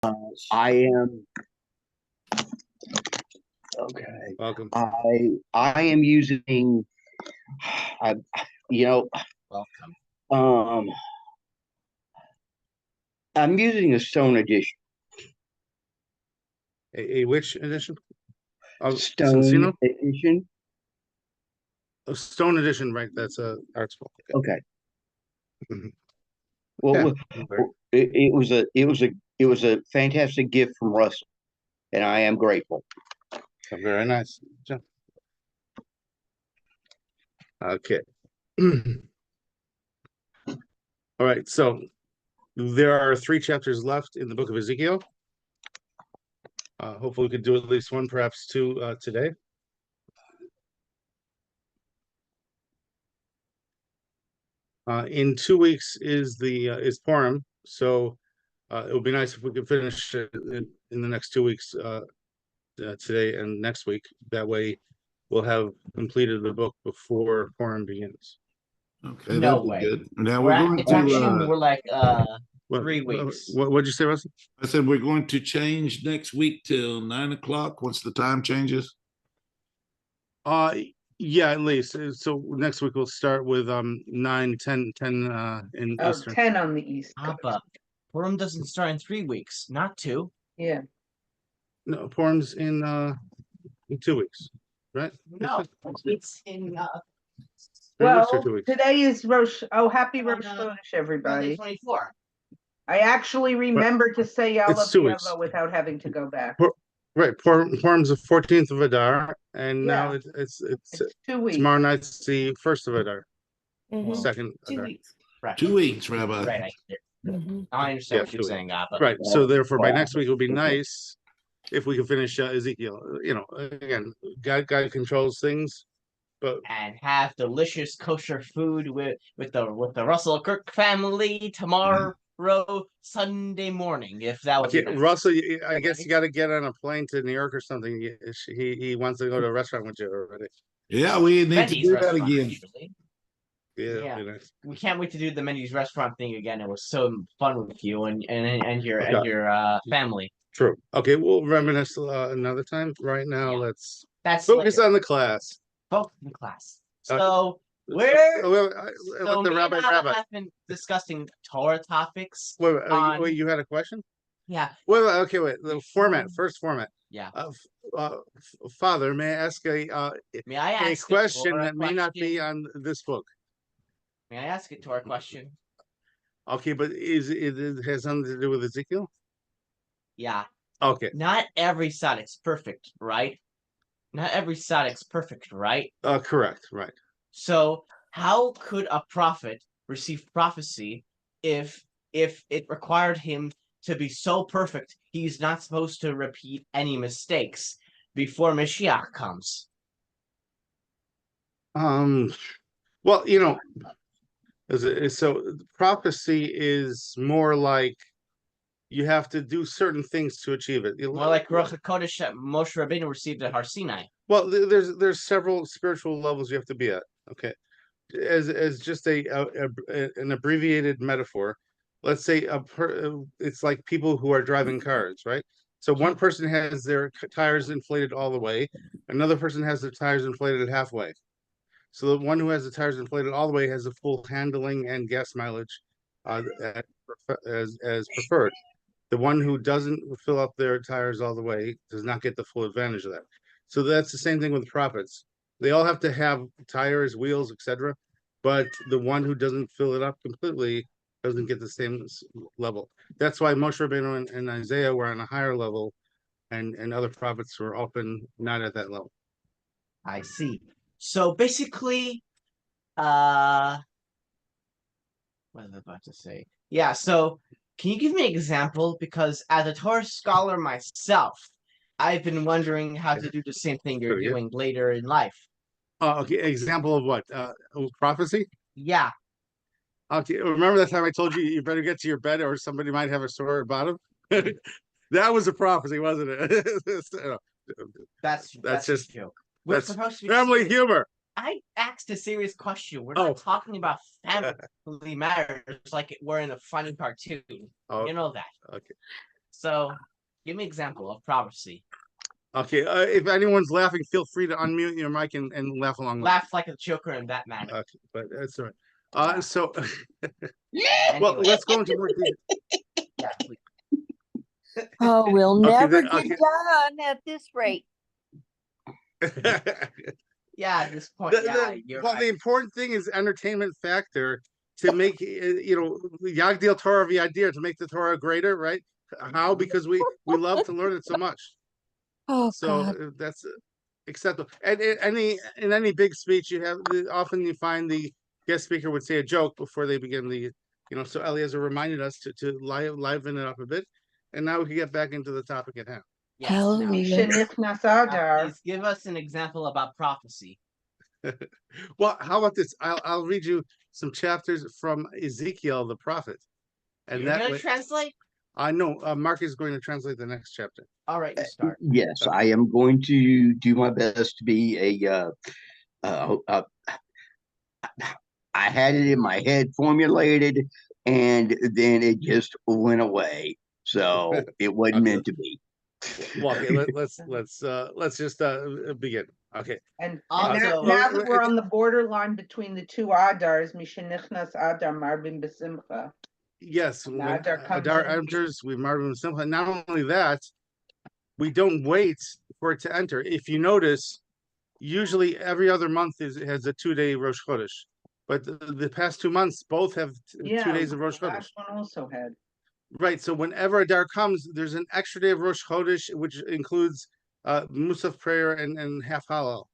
I am okay. Welcome. I am using I you know Welcome. um I'm using a Stone edition. A which edition? Stone Cincino? edition. A Stone edition, right? That's a art school. Okay. Mhm. Yeah. Well, it was a fantastic gift from Russell, and I am grateful. Very nice. Okay. All right. So there are 3 chapters left in the book of Ezekiel. Hopefully we could do at least one, perhaps 2 today. In 2 weeks is Purim, so it would be nice if we could finish it in the next 2 weeks, today and next week. That way, we'll have completed the book before Purim begins. Okay, No that'd be way. good. Now we're going It's actually to. more like What, 3 weeks. what'd you say, Russell? I said we're going to change next week till 9 o'clock once the time changes. Yeah, at least. So next week we'll start with 9, 10 in Oh, Eastern. 10 on the East Coast. Papa, Purim doesn't start in 3 weeks, not 2. Yeah. No, Purim's in 2 weeks, right? No, it's in 3 weeks or Well, 2 weeks? today is Rosh. Oh, happy No, Rosh no. Chodesh, Friday everybody. 24. I actually remembered to say It's 2 Yalav weeks. Yavo without having to go back. Right, Purim's the 14th of Adar, and now Yeah. it's It's 2 weeks. tomorrow night's the 1st of Adar, Mhm. second 2 Adar. weeks. Right. 2 weeks, Rabbi. Right. Mhm. I understand Yeah, what you're 2 saying, Papa. Right, so therefore by Wow. next week it would be nice if we could finish Ezekiel. Again, God controls things, but And have delicious kosher food with the Russell Kirk family tomorrow Sunday morning, if that would be okay, nice. Russell, I guess you got to get on a plane to New York or something. He wants to go to a restaurant with you already. Yeah, we need to Mendy's do that restaurant, again. actually. Yeah, Yeah. that'd be nice. We can't wait to do the Mendy's restaurant thing again. It was so fun with you and your Okay. family. True. Okay, we'll reminisce another time. Right now, Yeah. let's That's focus later. on the class. Both in class. Uh, So So, we're let the me rabbi and Abba rabbi. have been discussing Torah topics. Wait, you had a question? Yeah. Okay, wait. The format, first format. Yeah. Father, may I ask May I a ask question Torah that may not be question? on this book? May I ask a Torah question? Okay, but it has something to do with Ezekiel? Yeah. Okay. Not every Sadic's perfect, right? Not every Sadic's perfect, right? Correct. Right. So how could a prophet receive prophecy if it required him to be so perfect he's not supposed to repeat any mistakes before Mashiach comes? Well, so prophecy is more like you have to do certain things to achieve it. More like Ruach HaKodesh that Moshe Rabbeinu received at Har Sinai. Well, there's several spiritual levels you have to be at. Okay, as just an abbreviated metaphor, let's say it's like people who are driving cars, right? So one person has their tires inflated all the way, another person has their tires inflated halfway. So the one who has the tires inflated all the way has the full handling and gas mileage as preferred. The one who doesn't fill up their tires all the way does not get the full advantage of that. So that's the same thing with prophets. They all have to have tires, wheels, etc. But the one who doesn't fill it up completely doesn't get the same level. That's why Moshe Rabbeinu and Isaiah were on a higher level, and other prophets were often not at that level. I see. So basically, what was I about to say? Yeah, so can you give me an example? Because as a Torah scholar myself, I've been wondering how to do the same thing you're doing later in life. Okay, example of what? Prophecy? Yeah. Okay, remember that time I told you you better get to your bed or somebody might have a sore bottom? That was a prophecy, wasn't it? That's just a joke. We're that's supposed to be family serious. humor. I asked a serious question. We're not talking about family matters like we're in a funny cartoon. Oh, you know that. okay. So, give me an example of prophecy. Okay, if anyone's laughing, feel free to unmute your mic and laugh along. Laugh like a Joker in Batman. Okay, but that's all right. Yeah. So, well, Anyway, let's go into more detail. yeah, please. Oh, we'll Okay, never that- get okay. done at this rate. Yeah, at this point, you're Well, right. the important thing is entertainment factor to make Yagdil Torah v'Yadir, to make the Torah greater, right? How? Because we love to learn it so much. Oh, So God. that's acceptable. And in any big speech, often you find the guest speaker would say a joke before they begin the. So Eliezer reminded us to liven it up a bit, and now we can get back into the topic at hand. Yes, now, Hallelujah. Shenichnas now Adar. please give us an example about prophecy. Well, how about this? I'll read you some chapters from Ezekiel the prophet, and You're that gonna way translate? I know Mark is going to translate the next chapter. All right, you start. Yes, Okay. I am going to do my best to be I had it in my head formulated, and then it just went away. So it wasn't Okay. meant to be. Well, okay, let's just begin. Okay. And Also- now that we're on the borderline between the two Adars, Mishenichnas Adar Marbim Besimcha. Yes, when Adar comes Adar in. enters, we marvel simple. Not only that, we don't wait for it to enter. If you notice, usually every other month has a 2-day Rosh Chodesh, but the past 2 months both have 2 days of Rosh the Chodesh. last one also had. Right. So whenever Adar comes, there's an extra day of Rosh Chodesh, which includes Musaf prayer and half Hallel.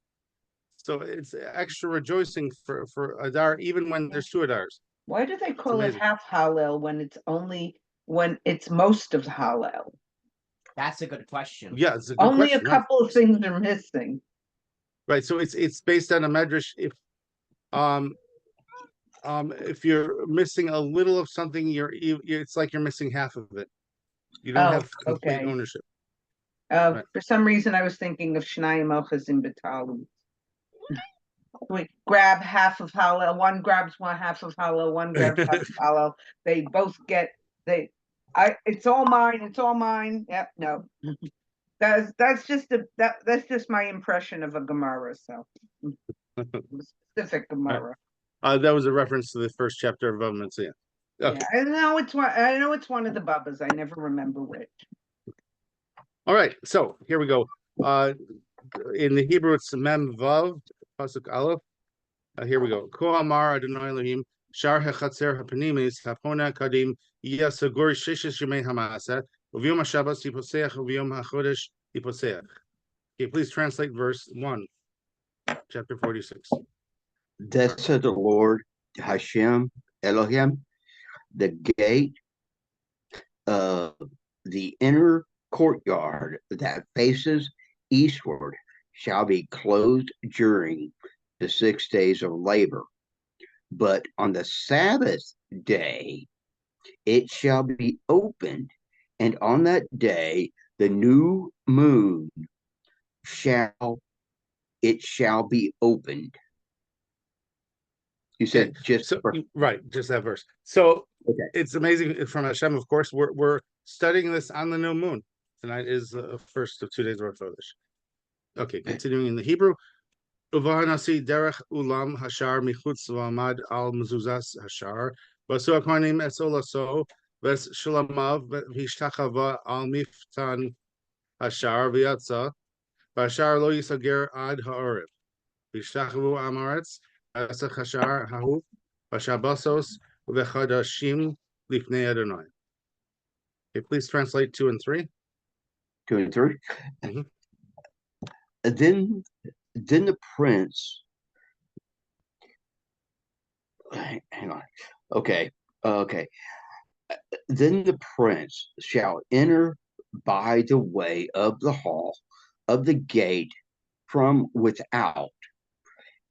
So it's extra rejoicing for Adar, even when there's 2 Adars. Why do they call it amazing. half Hallel when it's most of Hallel? That's a good question. Yeah, it's a good Only question, a right? couple of things are missing. Right. So it's based on a medrash. If you're missing a little of something, it's like you're missing half of it. You don't Oh, have complete okay. ownership. Right. For some reason, I was thinking of Shnayim Ochazim B'Talu. We grab half of Hallel. One grabs half of Hallel. One grabs half of Hallel. They both get It's all mine. It's all mine. Yep. No. That's just my impression of a Gemara. So specific Gemara. That was a reference to the first chapter of Bava Metzia. Okay. Yeah, I know it's one of the Babas. I never remember which. All right. So here we go. In the Hebrew, it's Mem Vav Pasuk Aleph. Here we go. Ko Amar Adonai Elohim Shar Hechatzer Hapanimis Hapona Kadim Yasagur Shishish Yemei Hamasa Uvyom HaShabbos Yiposeach Uvyom HaChodesh Yiposeach. Okay, please translate verse 1, chapter 46. Thus said the Lord Hashem Elohim, the gate of the inner courtyard that faces eastward shall be closed during the 6 days of labor. But on the Sabbath day it shall be opened, and on that day the new moon shall be opened. You said just right, just that verse. So okay. It's amazing from Hashem. Of course, we're studying this on the new moon. Tonight is the first of 2 days of Rosh Chodesh. Okay, continuing in the Hebrew. Uvahanasi derech ulam hashar michutz v'amad al mezuzas hashar v'asu akmanim esolaso v'es shalamav v'hishtachava al miftan hashar v'yatza v'hashar lo yisager ad ha'orev v'hishtachavu amaretz v'asach hashar hahu v'shabasos v'chadashim lifnei Adonai. Okay, please translate 2 and 3. 2 and 3. Mhm. Then the prince. Hang on. Okay. Then the prince shall enter by the way of the hall of the gate from without,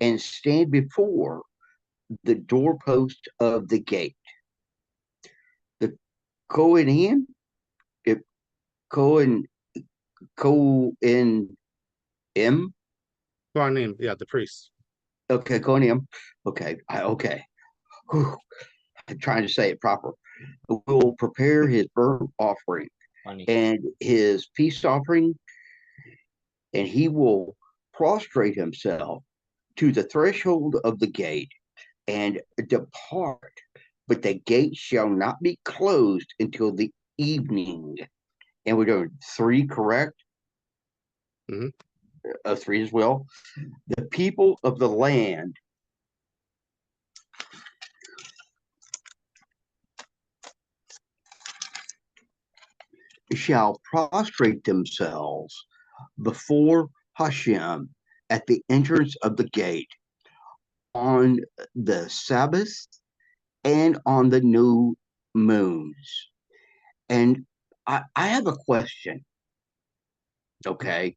and stand before the doorpost of the gate. The Kohanim, Kohanim, Yeah, the priests. Okay, Kohanim. Okay. Whew. I'm trying to say it proper. Will prepare his burnt offering Funny. and his peace offering, and he will prostrate himself to the threshold of the gate and depart, but the gate shall not be closed until the evening. And we're doing 3, correct? Mhm. 3 as well. The people of the land shall prostrate themselves before Hashem at the entrance of the gate on the Sabbath and on the new moons. And I have a question. Okay.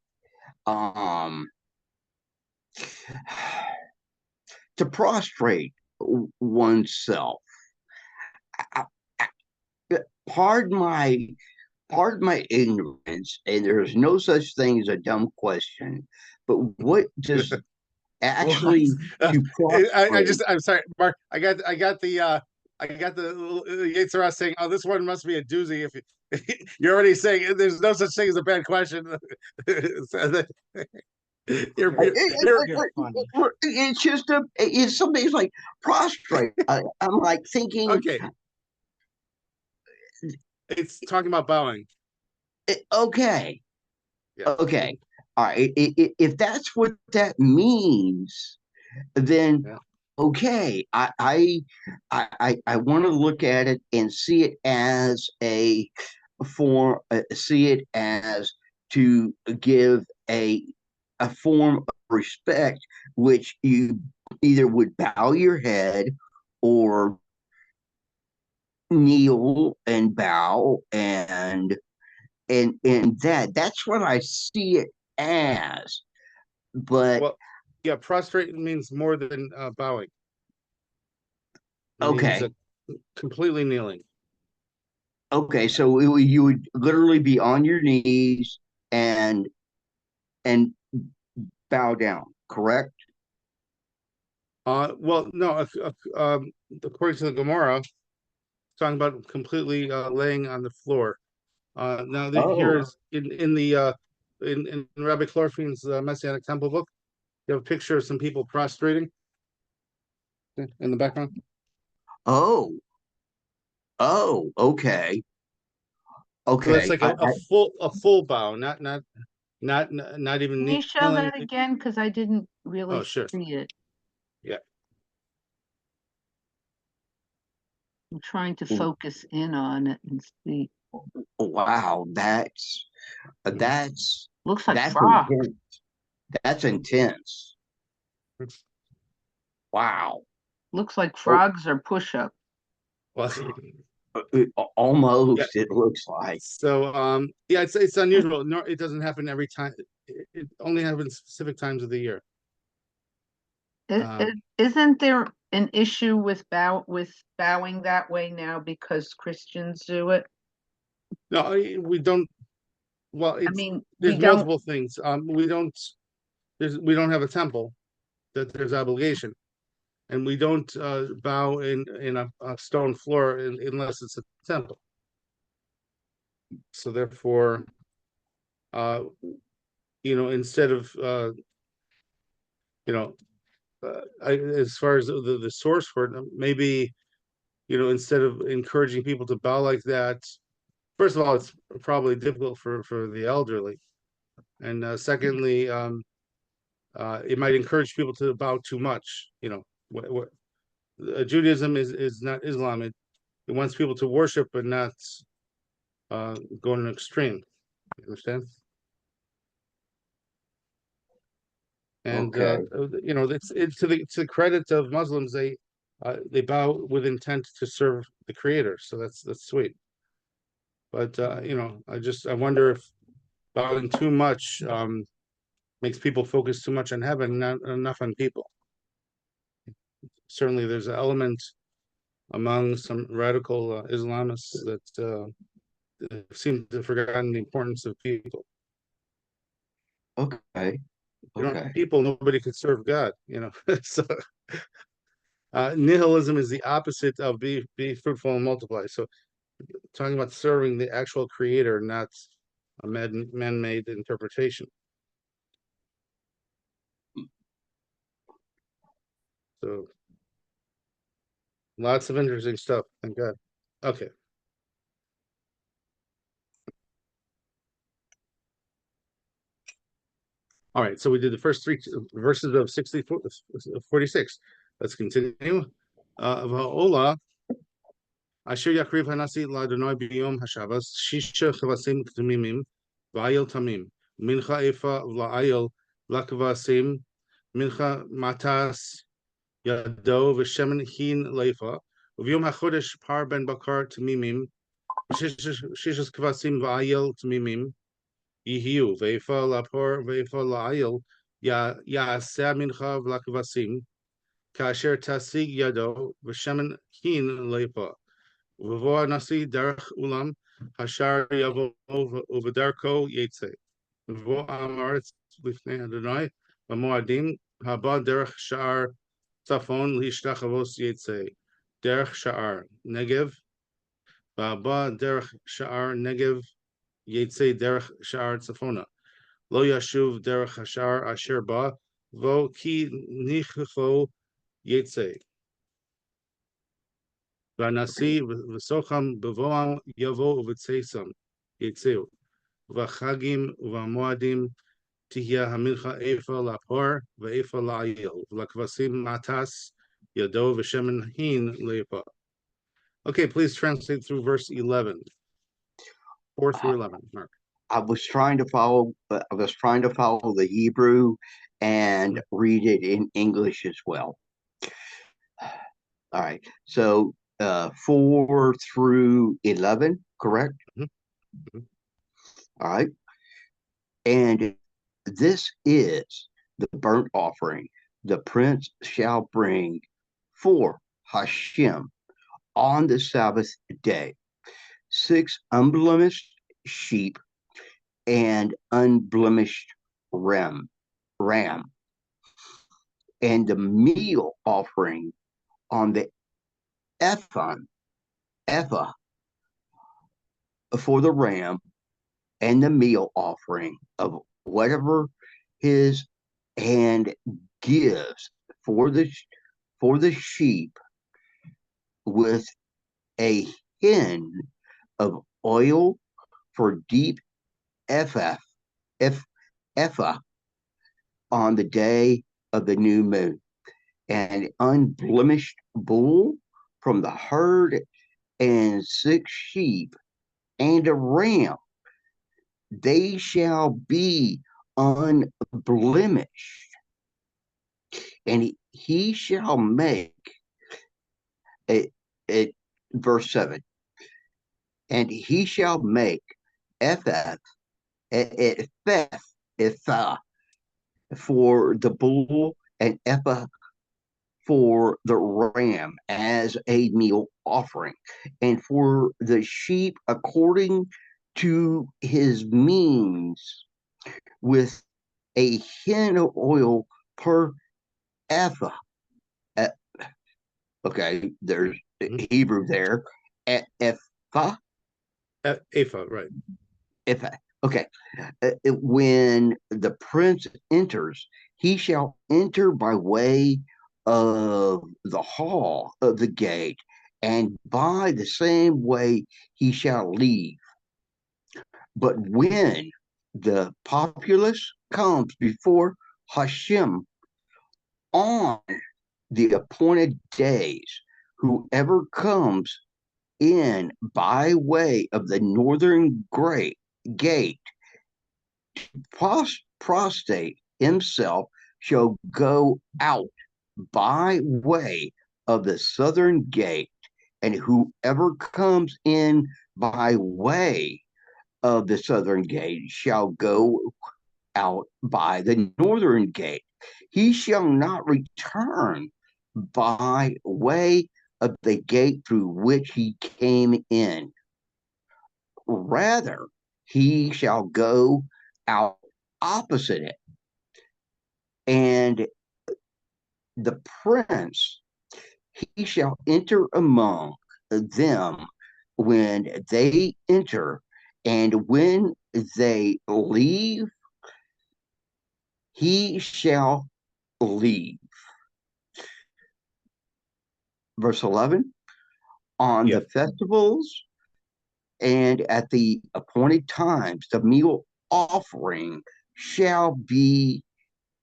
To prostrate oneself. I, pardon my ignorance, and there's no such thing as a dumb question, but what does actually to prostrate? I'm sorry, Mark. I got the Yetzirah saying, "Oh, this one must be a doozy." If you're already saying there's no such thing as a bad question. you're, funny. It's just it's something's like prostrate. I'm like thinking, okay. It's talking about bowing. Okay, Yeah. okay, all right. If that's what that means, then Yeah. okay. I want to look at it and see it as a form. See it as to give a form of respect, which you either would bow your head or kneel and bow and that's what I see it as. But Well, yeah, prostrate means more than bowing. It means okay, completely kneeling. okay, so you would literally be on your knees and bow down, correct? Well, no, according to the Gemara, it's talking about completely laying on the floor. Now here Oh, is in the in Rabbi Chlorfein's Messianic Temple book, you have a picture of some people prostrating in the background. oh, oh, okay, So that's okay. like a full bow, not even Can you show kneeling. that again? Because I didn't really Oh, sure. see it. Yeah. I'm trying to focus in on it and see. Wow, that's Looks like that's frog. intense. That's intense. Wow. Looks like Oh, frogs are push-up. Well, almost yeah. it looks like. So yeah, it's unusual. No, it doesn't happen every time. It only happens specific times of the year. Isn't there an issue with bowing that way now because Christians do it? No, we don't. Well, I mean, there's we don't. multiple things. We don't have a temple that there's obligation, and we don't bow in a stone floor unless it's a temple. So therefore, instead of as far as the source for it, maybe instead of encouraging people to bow like that, first of all, it's probably difficult for the elderly, and secondly, it might encourage people to bow too much. Judaism is not Islam. It wants people to worship but not go to an extreme. You understand? And Okay. it's to the credit of Muslims, they bow with intent to serve the Creator. So that's sweet. But I wonder if bowing too much makes people focus too much on heaven, not enough on people. Certainly, there's an element among some radical Islamists that seem to have forgotten the importance of people. Okay. You don't Okay. have people, nobody could serve God. So nihilism is the opposite of be fruitful and multiply. So talking about serving the actual creator, not a man-made interpretation. So lots of interesting stuff. Thank God. Okay. All right, so we did the first three verses of 46. Let's continue. Va'ola, asher yakriv hanasi la'adonai b'yom hashavas, shisha chavasim k'tamimim, va'ayel tamim, mincha efa v'la'ayel l'kavasim, mincha matas yado v'shemen hin leifa, v'yom hachodesh par ben bakar tamimim, shishas kavasim va'ayel tamimim, Yihiu, Veifa Lapor, Veifa Lail, Yaseh Mincha Vlakvasim, Kasher Tasig Yado, Veshemen Hin Lepa, Vavoa Nasi Derech Ulam, Hashar Yavo Uvadarko Yetze, Vavo Amaretz Lifnei Adonai, Vamoadim, Haba Derech Sha'ar Safon Lishtachavos Yetze, Derech Sha'ar Negev, Vaba Derech Sha'ar Negev, Yetze Derech Sha'ar Tzafona. Lo yashuv derech hashar asher ba vo ki nichcho yetze. Vanasi v'socham bevoam yavo v'tzeisam yetzeu. V'chagim v'moadim tihya hamilcha efa lapor v'efa la'ayil v'lakvasim matas yado v'shemen hin le'epa. Okay, please translate through verse 11. 4 through 11, Mark. I was trying to follow the Hebrew and read it in English as well. All right. So 4 through 11, correct? Mm-hmm. All right. And this is the burnt offering the prince shall bring for Hashem on the Sabbath day: 6 unblemished sheep and unblemished ram, and the meal offering on the ephah for the ram, and the meal offering of whatever his hand gives for the sheep, with a hin of oil for deep ephah on the day of the new moon, and unblemished bull from the herd, and 6 sheep and a ram. They shall be unblemished. And he shall make it, verse 7, and he shall make ephah for the bull and ephah for the ram as a meal offering, and for the sheep according to his means, with a hin of oil per ephah. Okay, there's Hebrew there. Ephah. Ephah, right. Ephah. Okay. When the prince enters, he shall enter by way of the hall of the gate, and by the same way he shall leave. But when the populace comes before Hashem on the appointed days, whoever comes in by way of the northern gate, prostrate himself, shall go out by way of the southern gate, and whoever comes in by way of the southern gate shall go out by the northern gate. He shall not return by way of the gate through which he came in. Rather, he shall go out opposite it. And the prince, he shall enter among them when they enter and when they leave, he shall leave. Verse 11, on Yeah. the festivals and at the appointed times, the meal offering shall be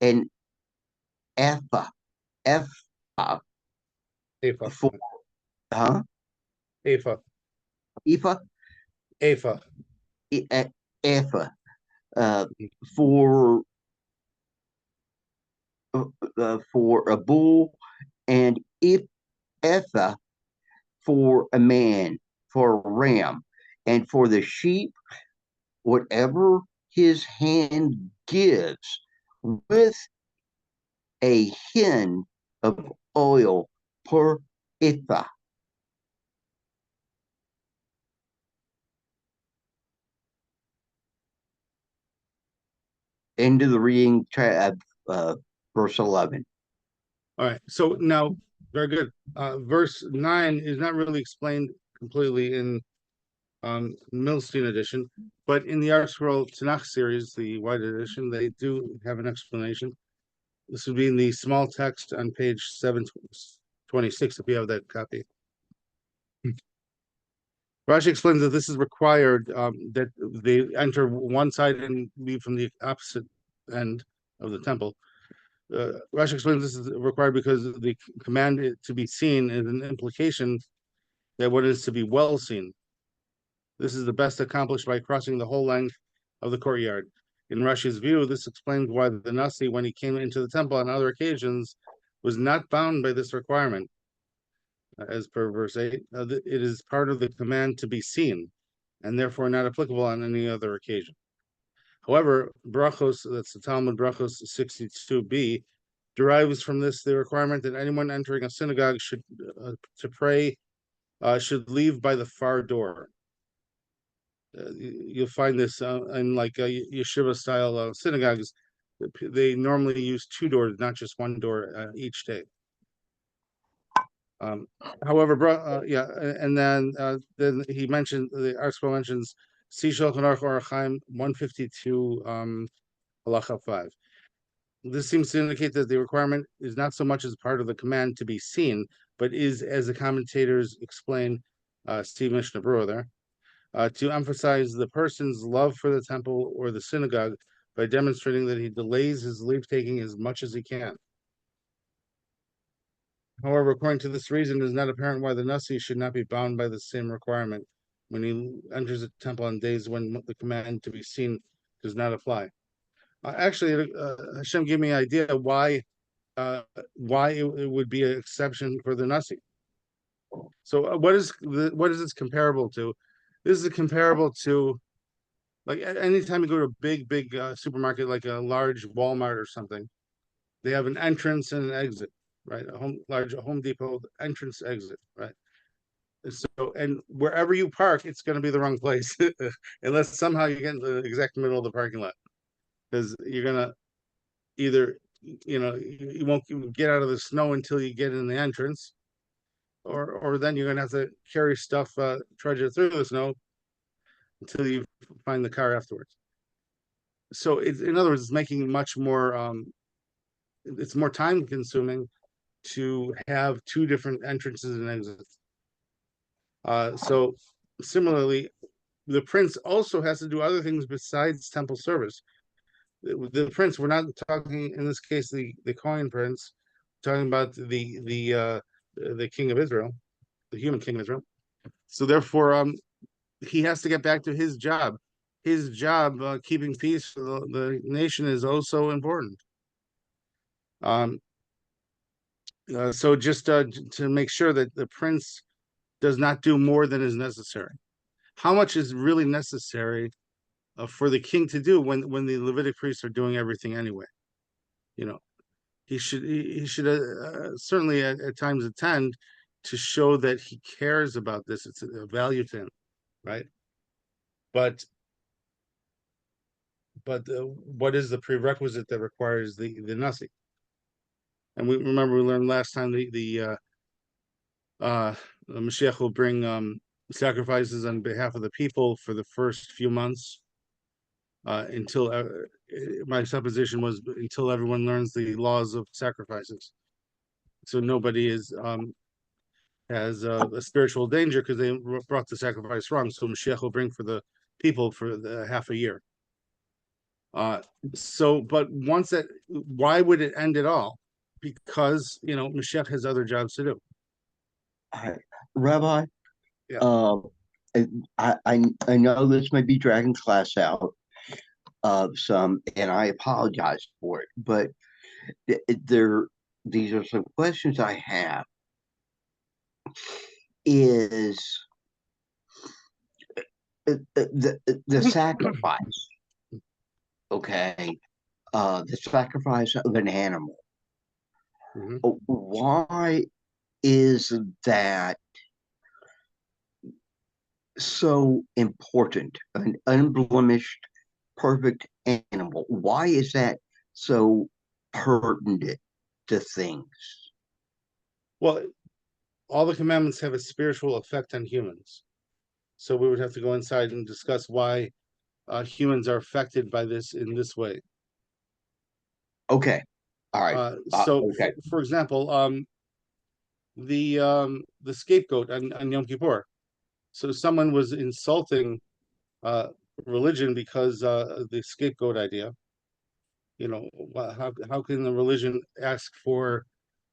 an ephah, ephah Ephah. for, huh? Ephah. Ephah, Ephah. ephah, uh, for for a bull, and ephah for a man, for a ram, and for the sheep, whatever his hand gives, with a hin of oil per ephah. End of the reading, verse 11. All right. So now, very good. Verse 9 is not really explained completely in Milstein edition, but in the Art Scroll Tanakh series, the white edition, they do have an explanation. This would be in the small text on page 726, if you have that copy. Rashi explains that this is required, that they enter one side and leave from the opposite end of the temple. Rashi explains this is required because the command to be seen is an implication that what is to be well seen. This is the best accomplished by crossing the whole length of the courtyard. In Rashi's view, this explains why the Nasi, when he came into the temple on other occasions, was not bound by this requirement. As per verse 8, it is part of the command to be seen, and therefore not applicable on any other occasion. However, Brachos, that's the Talmud Brachos 62b, derives from this the requirement that anyone entering a synagogue should to pray should leave by the far door. You'll find this in like yeshiva style synagogues. They normally use two doors, not just one door each day. However, yeah, and then he mentioned the article mentions see Shulchan Aruch Orach Chaim 152 halacha 5. This seems to indicate that the requirement is not so much as part of the command to be seen, but is, as the commentators explain, Steve Mishnah Brewer there, to emphasize the person's love for the temple or the synagogue by demonstrating that he delays his leave taking as much as he can. However, according to this reason, it is not apparent why the Nasi should not be bound by the same requirement when he enters the temple on days when the command to be seen does not apply. Actually, Hashem gave me an idea why it would be an exception for the Nasi. So, what is this comparable to? This is comparable to, like, anytime you go to a big supermarket, like a large Walmart or something, they have an entrance and an exit, right? Large Home Depot entrance exit, right? So, and wherever you park, it's going to be the wrong place, unless somehow you get in the exact middle of the parking lot, because you're going to either, you won't get out of the snow until you get in the entrance, or then you're going to have to carry stuff, trudge it through the snow until you find the car afterwards. So, in other words, it's making much more. It's more time consuming to have two different entrances and exits. So similarly, the prince also has to do other things besides temple service. The prince, we're not talking in this case the Kohen prince, talking about the king of Israel, the human king of Israel. So therefore, he has to get back to his job. His job, keeping peace for the nation, is also important. So just to make sure that the prince does not do more than is necessary. How much is really necessary for the king to do when the Levitic priests are doing everything anyway? He should certainly at times attend to show that he cares about this. It's a value to him, right? But what is the prerequisite that requires the Nasi? And we learned last time the Mashiach will bring sacrifices on behalf of the people for the first few months, until my supposition was until everyone learns the laws of sacrifices, so nobody has a spiritual danger because they brought the sacrifice wrong. So Mashiach will bring for the people for the half a year. But once that, why would it end at all? Because Mashiach has other jobs to do. Rabbi, Yeah. I know this may be dragging class out of some, and I apologize for it, but these are some questions I have. Is the sacrifice, okay? The sacrifice of an animal. Mhm. Why is that so important? An unblemished, perfect animal. Why is that so pertinent to things? Well, all the commandments have a spiritual effect on humans. So we would have to go inside and discuss why humans are affected by this in this way. Okay. All right. Okay. For example, the scapegoat on Yom Kippur. So someone was insulting religion because the scapegoat idea. How can the religion ask for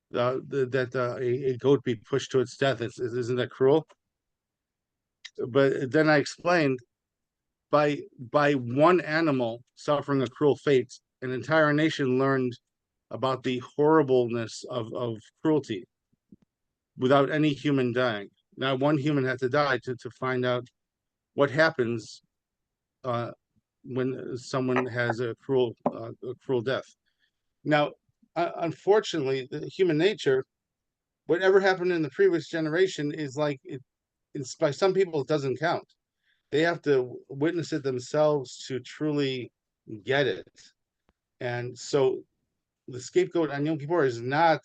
that a goat be pushed to its death? Isn't that cruel? But then I explained, by one animal suffering a cruel fate, an entire nation learned about the horribleness of cruelty without any human dying. Not one human had to die to find out what happens when someone has a cruel death. Now, unfortunately, the human nature, whatever happened in the previous generation is like it's by some people it doesn't count. They have to witness it themselves to truly get it. And so the scapegoat on Yom Kippur is not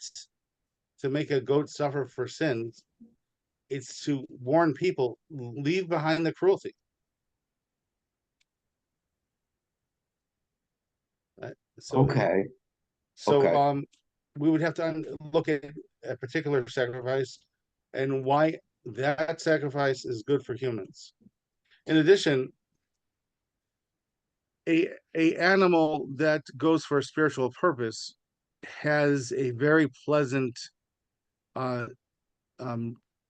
to make a goat suffer for sins. It's to warn people, leave behind the cruelty. Right? Okay. We would have to look at a particular sacrifice and why that sacrifice is good for humans. In addition, a animal that goes for a spiritual purpose has a very pleasant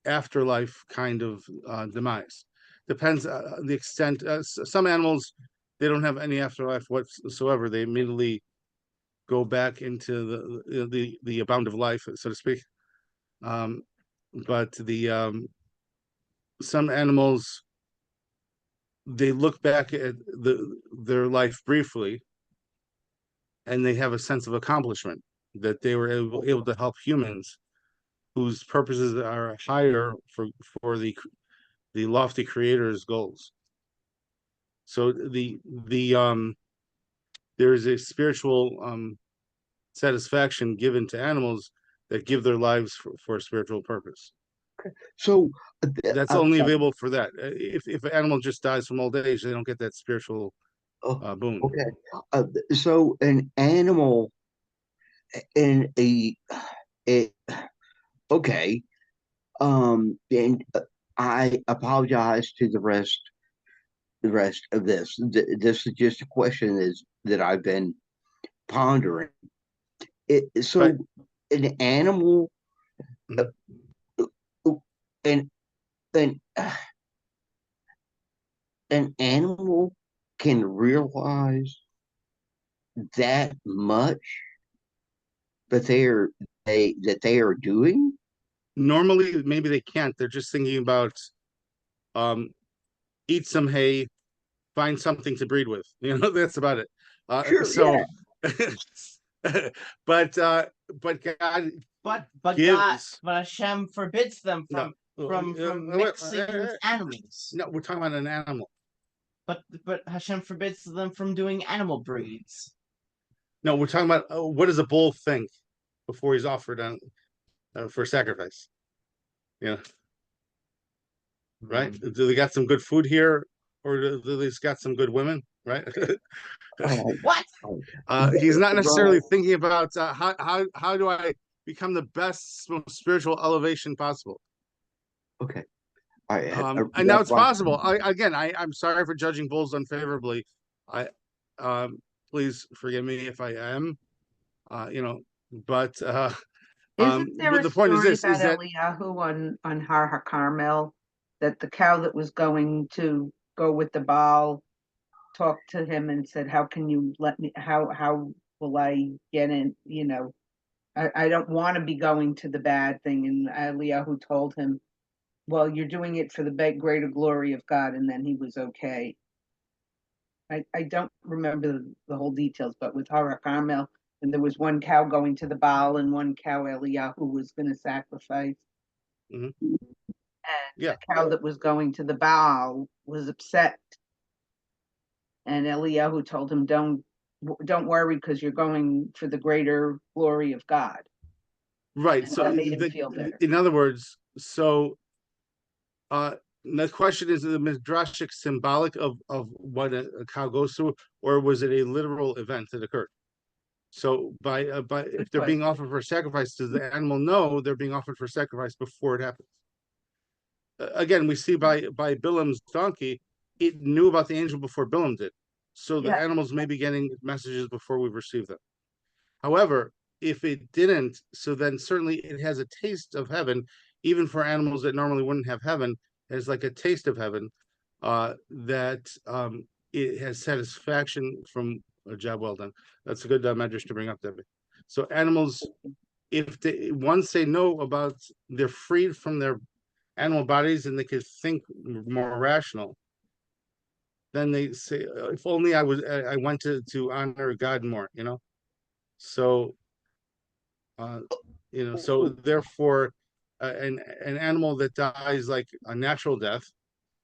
afterlife kind of demise. Depends the extent. Some animals, they don't have any afterlife whatsoever. They immediately go back into the abound of life, so to speak. But some animals, they look back at their life briefly, and they have a sense of accomplishment that they were able to help humans whose purposes are higher for the lofty creator's goals. So there is a spiritual satisfaction given to animals that give their lives for a spiritual purpose. So that's only available for that. If an animal just dies from old age, they don't get that spiritual boon. Okay. So an animal in okay. And I apologize to the rest of this. This is just a question that I've been pondering. Right. An animal, and an animal can realize that much that they are doing. Normally, maybe they can't. They're just thinking about eat some hay, find something to breed with. That's about it. Sure, yeah. but God, but Hashem forbids them from mixing with animals. No, we're talking about an animal. But Hashem forbids them from doing animal breeds. No, we're talking about what does a bull think before he's offered on for sacrifice? Yeah. right? Do they got some good food here, or do they got some good women, right? What? He's not necessarily Right. thinking about how do I become the best spiritual elevation possible. Okay. And now it's possible. I'm sorry for judging bulls unfavorably. I please forgive me if I am. But Isn't there a the point is story this: about is that Eliyahu on Har HaCarmel, that the cow that was going to go with the Baal talked to him and said, "How can you let me? How will I get in? I don't want to be going to the bad thing." And Eliyahu told him, "Well, you're doing it for the greater glory of God," and then he was okay. I don't remember the whole details, but with Har HaCarmel, and there was one cow going to the Baal and one cow Eliyahu was going to sacrifice. Mhm. And Yeah. the cow that was going to the Baal was upset. And Eliyahu told him, don't worry, because you're going for the greater glory of God. Right. And So that made him feel better. in other words, the question is, the midrashic symbolic of what a cow goes through, or was it a literal event that occurred? So by if they're being offered for sacrifice, does the animal know they're being offered for sacrifice before it happens? Again, we see by Bilam's donkey, it knew about the angel before Bilam did. So the animals may be getting messages before we receive them. However, if it didn't, so then certainly it has a taste of heaven, even for animals that normally wouldn't have heaven. It's like a taste of heaven, that it has satisfaction from a job well done. That's a good medrash to bring up, Debbie. So animals, if they once they know about, they're freed from their animal bodies and they could think more rational, then they say, if only I went to honor God more, So so therefore, an animal that dies like a natural death.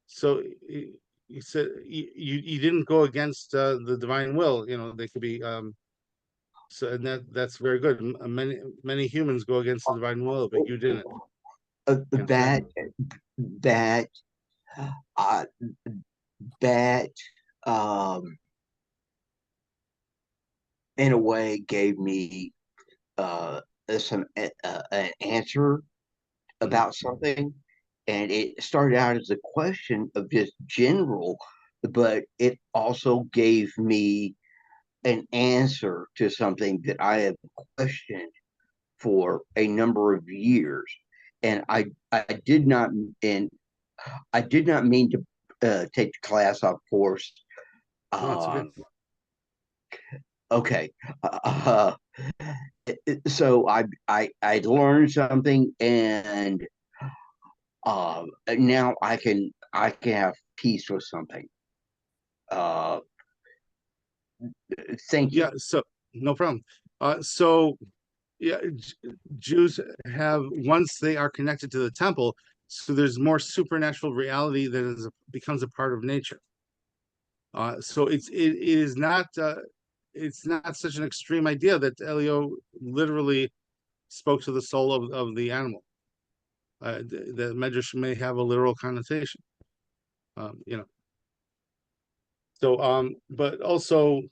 So he said you didn't go against the divine will. They could be so, and that's very good. Many humans go against the divine will, but you didn't. That that uh, that in a way gave me some an answer about something, and it started out as a question of just general, but it also gave me an answer to something that I have questioned for a number of years, and I did not and I did not mean to take the class off course. No, it's okay. Um, okay, so I learned something, and now I can have peace with something. Uh, thank you. Yeah, so no problem. So yeah, Jews have, once they are connected to the temple, so there's more supernatural reality that becomes a part of nature. So it is not it's not such an extreme idea that Elio literally spoke to the soul of the animal. The medrash may have a literal connotation, So, but also,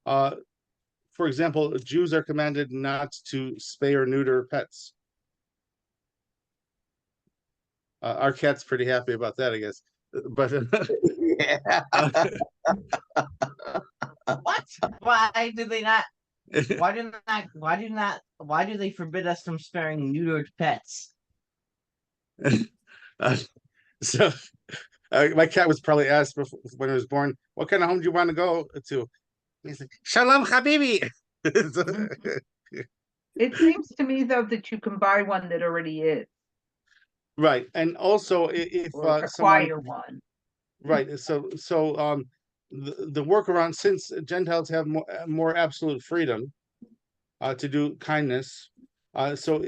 for example, Jews are commanded not to spay or neuter pets. Our cat's pretty happy about that, I guess. But Yeah. What? Why do they not? Why do they forbid us from sparing neutered pets? So my cat was probably asked before, when it was born, what kind of home do you want to go to? He's like, Shalom Habibi. It seems to me, though, that you can buy one that already is, Right, and also if or someone, acquire one. right, so the workaround, since Gentiles have more absolute freedom to do kindness, so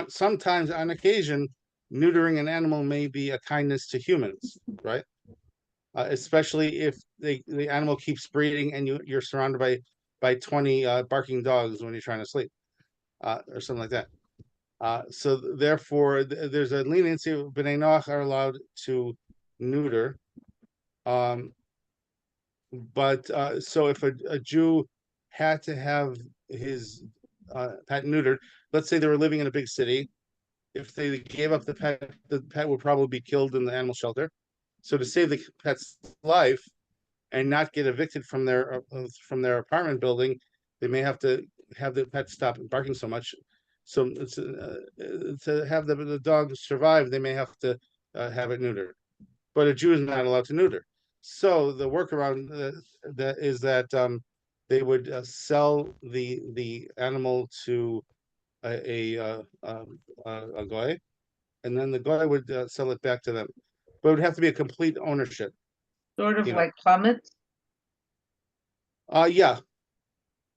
sometimes on occasion neutering an animal may be a kindness to humans, right? Especially if the animal keeps breeding and you're surrounded by 20 barking dogs when you're trying to sleep, or something like that. So therefore, there's a leniency. B'nai Noach are allowed to neuter. But so if a Jew had to have his pet neutered, let's say they were living in a big city, if they gave up the pet would probably be killed in the animal shelter. So to save the pet's life and not get evicted from their apartment building, they may have to have the pet stop barking so much. So to have the dog survive, they may have to have it neutered. But a Jew is not allowed to neuter. So the workaround that is that they would sell the animal to a goy, and then the goy would sell it back to them. But it would have to be a complete ownership. Sort of You know. like plummets. Yeah,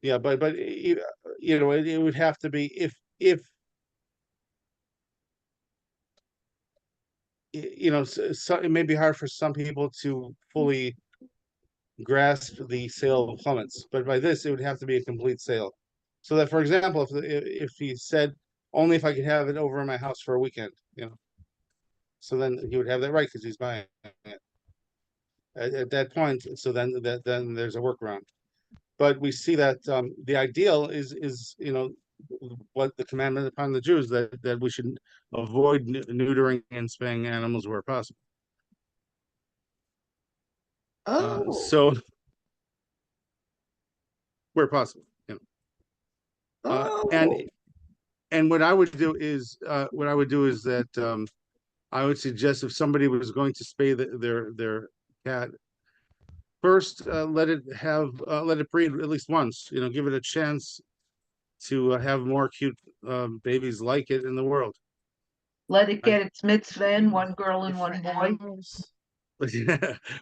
but it would have to be if so it may be hard for some people to fully grasp the sale of plummets, but by this it would have to be a complete sale. So that, for example, if he said only if I could have it over in my house for a weekend, so then he would have that right because he's buying it at that point. So then there's a workaround. But we see that the ideal is what the commandment upon the Jews that we should avoid neutering and spaying animals where possible. So where possible, and what I would do is that I would suggest if somebody was going to spay their cat, first let it breed at least once. Give it a chance to have more cute babies like it in the world. Let it get its mitzvah in, one girl and one boy.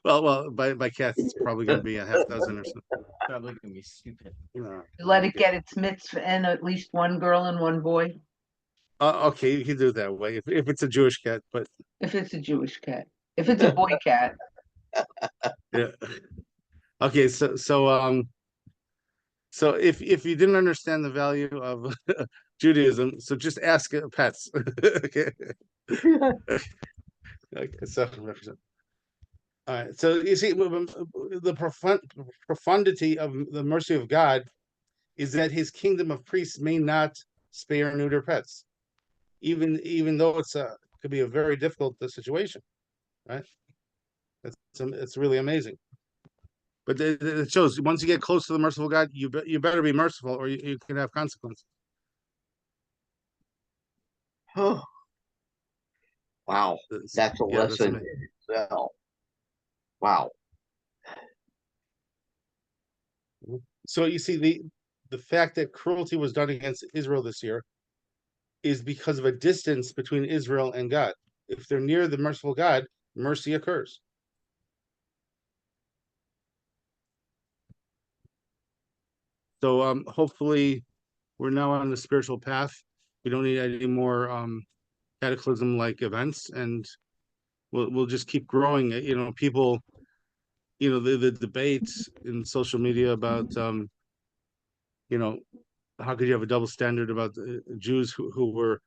Well, by cats it's probably going to be a half dozen or something. Probably gonna be stupid. Let it get its mitzvah in, at least one girl and one boy. Okay, you can do it that way if it's a Jewish cat, but If it's a Jewish cat, if it's a boy cat. yeah. Okay, so if you didn't understand the value of Judaism, so just ask pets. Okay. Okay, so all right. So you see, the profundity of the mercy of God is that His kingdom of priests may not spare or neuter pets, even though could be a very difficult situation, right? It's really amazing. But it shows once you get close to the merciful God, you better be merciful, or you can have consequences. Oh, wow, that's a lesson in itself. Wow. So you see the fact that cruelty was done against Israel this year is because of a distance between Israel and God. If they're near the merciful God, mercy occurs. So hopefully we're now on the spiritual path. We don't need any more cataclysm-like events, and we'll just keep growing. People, the debates in social media about how could you have a double standard about the Jews who were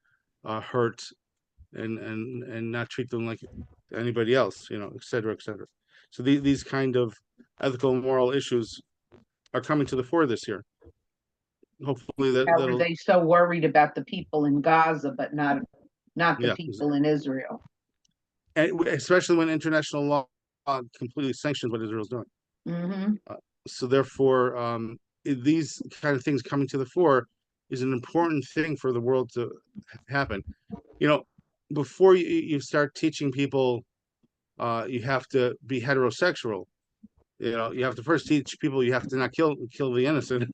hurt and not treat them like anybody else, et cetera, et cetera. So these kind of ethical and moral issues are coming to the fore this year. Hopefully How were they so worried about the people in Gaza, but not the people in Israel? And especially when international law completely sanctions what Israel's doing. Mm-hmm. So therefore, these kind of things coming to the fore is an important thing for the world to happen. Before you start teaching people, you have to be heterosexual. You have to first teach people you have to not kill the innocent.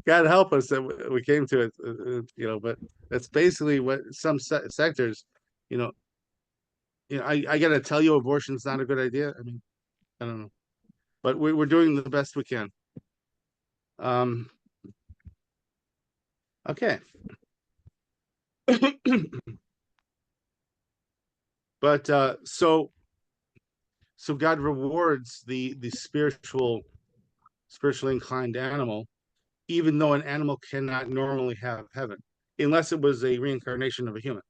God help us that we came to it, but that's basically what some sectors, I got to tell you, abortion is not a good idea. I mean, I don't know, but we're doing the best we can. Okay. But so God rewards the spiritually inclined animal, even though an animal cannot normally have heaven. unless it was a reincarnation of a human.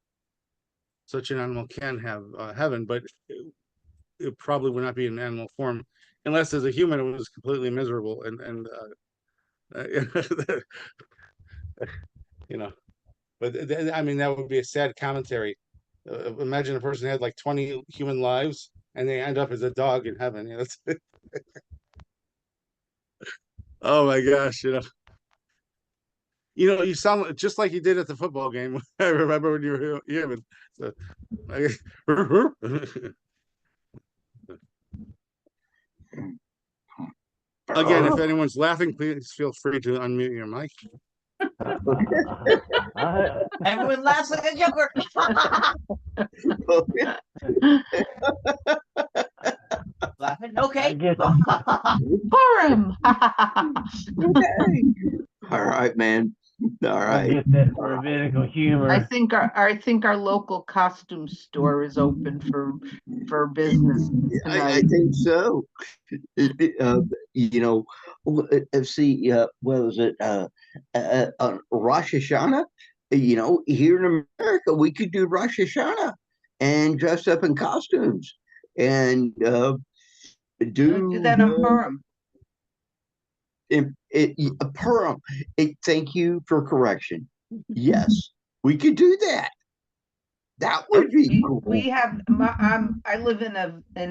Such an animal can have heaven, but it probably would not be in animal form, unless as a human it was completely miserable and you know. But I mean, that would be a sad commentary. Imagine a person had like 20 human lives and they end up as a dog in heaven. You know, oh my gosh, you sound just like you did at the football game. I remember when you were human. So, again, if anyone's laughing, please feel free to unmute your mic. Everyone laughs like a joker. Laughing? Okay. Purim. All right, man. All I right. get that rabbinical humor. I think our local costume store is open for business I tonight. think so. See, what was it? Rosh Hashanah. Here in America, we could do Rosh Hashanah and dress up in costumes and Do that on Purim. Purim. Thank you for correction. Yes, we could do that. That would be cool. We have. I live in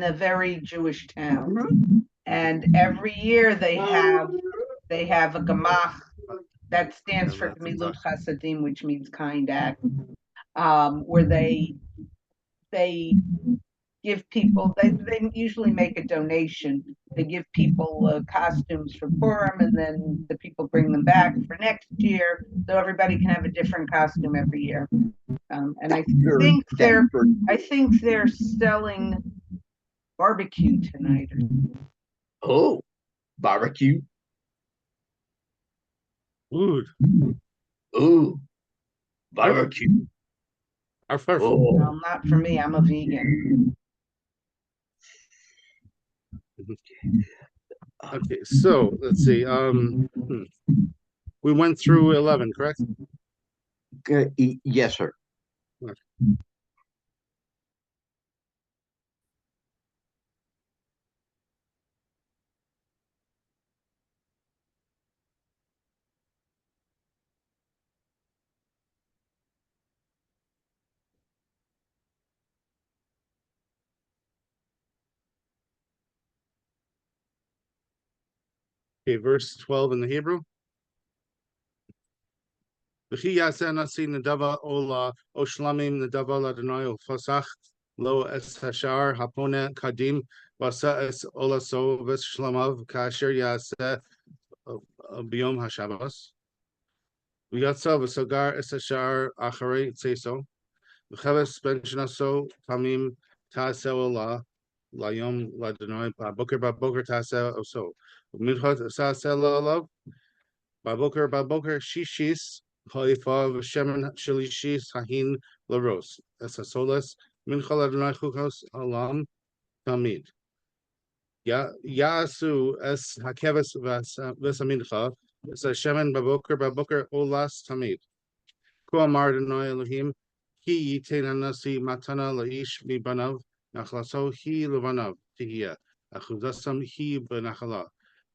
a very Jewish town, and every year they have a gemach that stands for Gemilut Chasadim, which means kind act, where they give people, they usually make a donation. They give people costumes for Purim, and then the people bring them back for next year, so everybody can have a different costume every year. And I think they're selling barbecue tonight. Oh, barbecue. Food. Ooh, barbecue. Our first. Oh. Well, not for me. I'm a vegan. Okay, so let's see. We went through 11, correct? Yes, sir. Okay. Okay, verse 12 in the Hebrew. V'chi yaseh nasi nedava ola oshlamim nedava ladonai ufasach lo es hashar hapone kadim vasa es olaso v'shlamav kasher yaseh biyom hashabbos. V'yatsa v'sagar es hashar acharei tzeso. V'cheves ben shnaso tamim taseh ola layom ladonai ba'boker taseh oso. V'minchot taseh la'alav ba'boker shishis Haifa v'shemen shalishis hahin laros es hasolas minchal adonai chukos alam tamid yasu es hakeves v'samincha es hashemen ba'boker olas tamid ku amar adonai Elohim ki yitain hanasi matana laish mibanav nachlaso hi levanav tihiyah achuzasam hi benachala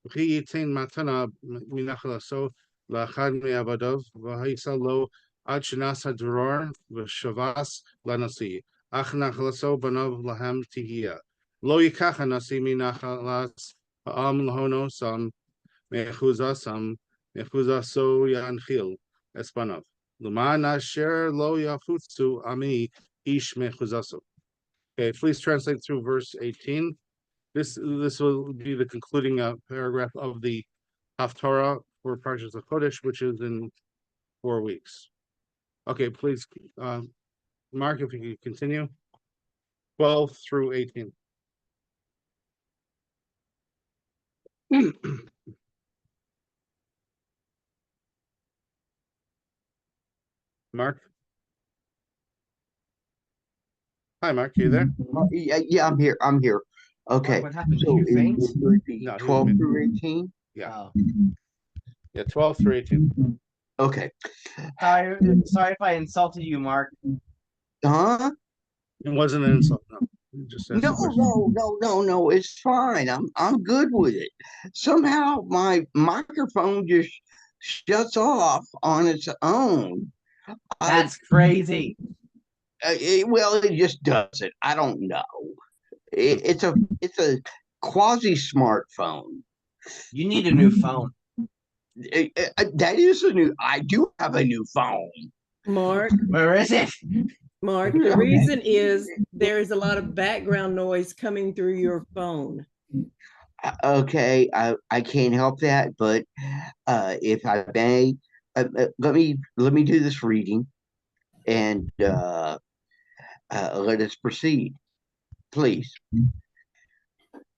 v'chi yitain matana minachalaso Lachad me'avadav v'haisa lo ad shenasa dror v'shavas lanasi ach nachalaso banav lahem tihiyah lo yikach hanasi minachalas ha'am lahono sam me'echuzasam me'echuzaso yanchil espanav l'man asher lo yafutzu ami ish me'echuzaso. Okay, please translate through verse 18. This will be the concluding paragraph of the Haftarah for Parshas Chodesh, which is in 4 weeks. Okay, please, Mark, if you could continue. 12 through 18. Mark? Hi, Mark, you there? Yeah, I'm here. Okay. What happened? So Did you faint? it would be No, 12 through 18? Yeah. Oh. Yeah, 12 through 18. Okay. Sorry if I insulted you, Mark. Huh? It wasn't an insult. No, you just asked a No, question. no. It's fine. I'm good with it. Somehow my microphone just shuts off on its own. That's crazy. Well, it just does it. I don't know. It's a quasi smartphone. You need a new phone. That is a new. I do have a new phone. Mark, Where is it? Mark, the reason is there is a lot of background noise coming through your phone. Okay, I can't help that, but if I may, let me do this reading, and let us proceed, please.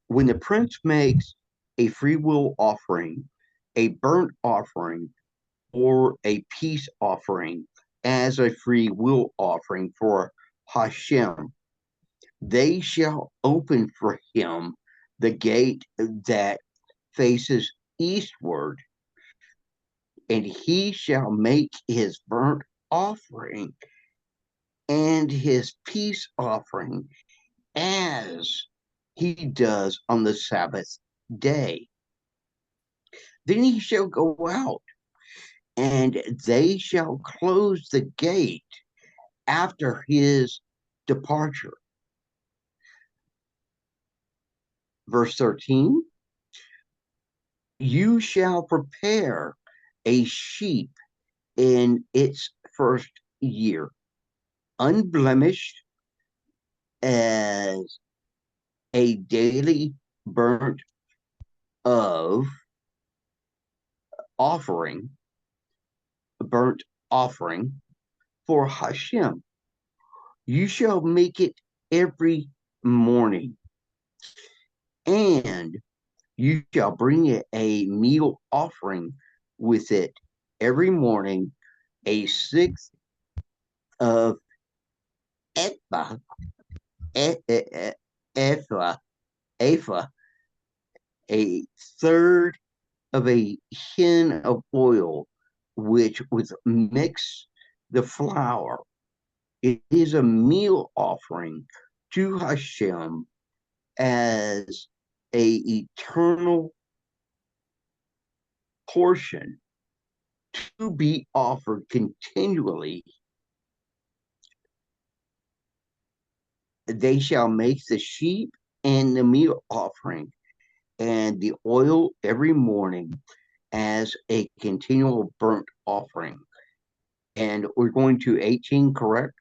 When the prince makes a free will offering, a burnt offering, or a peace offering as a free will offering for Hashem, they shall open for him the gate that faces eastward, and he shall make his burnt offering and his peace offering as he does on the Sabbath day. Then he shall go out, and they shall close the gate after his departure. Verse 13, you shall prepare a sheep in its first year, unblemished, as a daily burnt of offering, burnt offering for Hashem. You shall make it every morning, and you shall bring it a meal offering with it every morning, a sixth of ephah, ephah, ephah, a third of a hin of oil, which with mix the flour. It is a meal offering to Hashem as a eternal portion to be offered continually. They shall make the sheep and the meal offering and the oil every morning as a continual burnt offering. And we're going to 18, correct?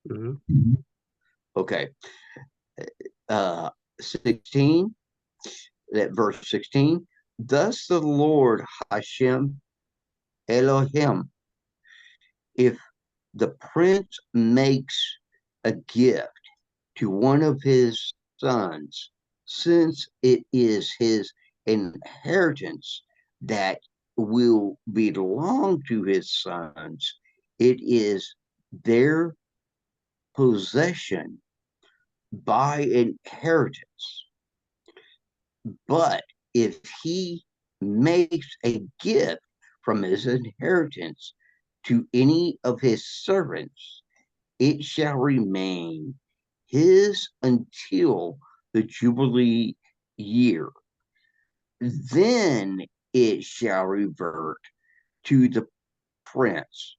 Mm-hmm. Okay. 16, that verse 16. Thus the Lord Hashem Elohim, if the prince makes a gift to one of his sons, since it is his inheritance that will belong to his sons, it is their possession by inheritance. But if he makes a gift from his inheritance to any of his servants, it shall remain his until the Jubilee year. Then it shall revert to the prince.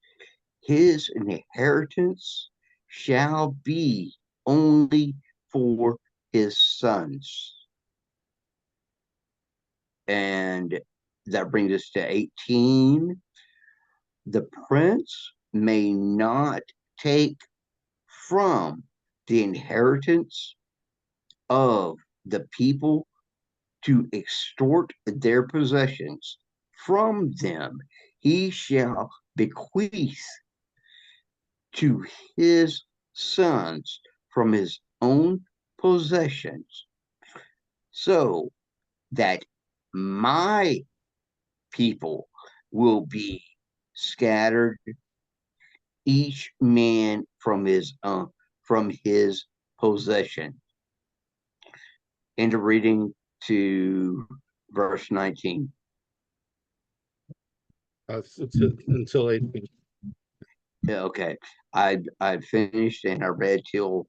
His inheritance shall be only for his sons. And that brings us to 18. The prince may not take from the inheritance of the people to extort their possessions from them. He shall bequeath to his sons from his own possessions, so that my people will be scattered, each man from his possession. Into reading to verse 19. until 18. Yeah, okay. I finished and I read till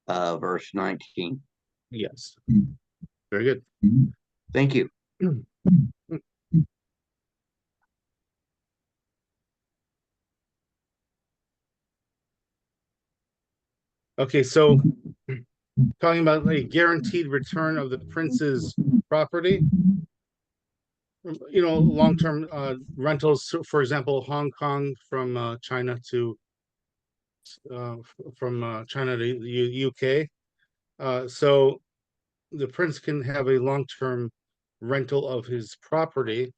verse 19. Yes. Very good. Thank you. Okay, so talking about a guaranteed return of the prince's property, long-term rentals, for example, Hong Kong from China to the UK. So the prince can have a long-term rental of his property,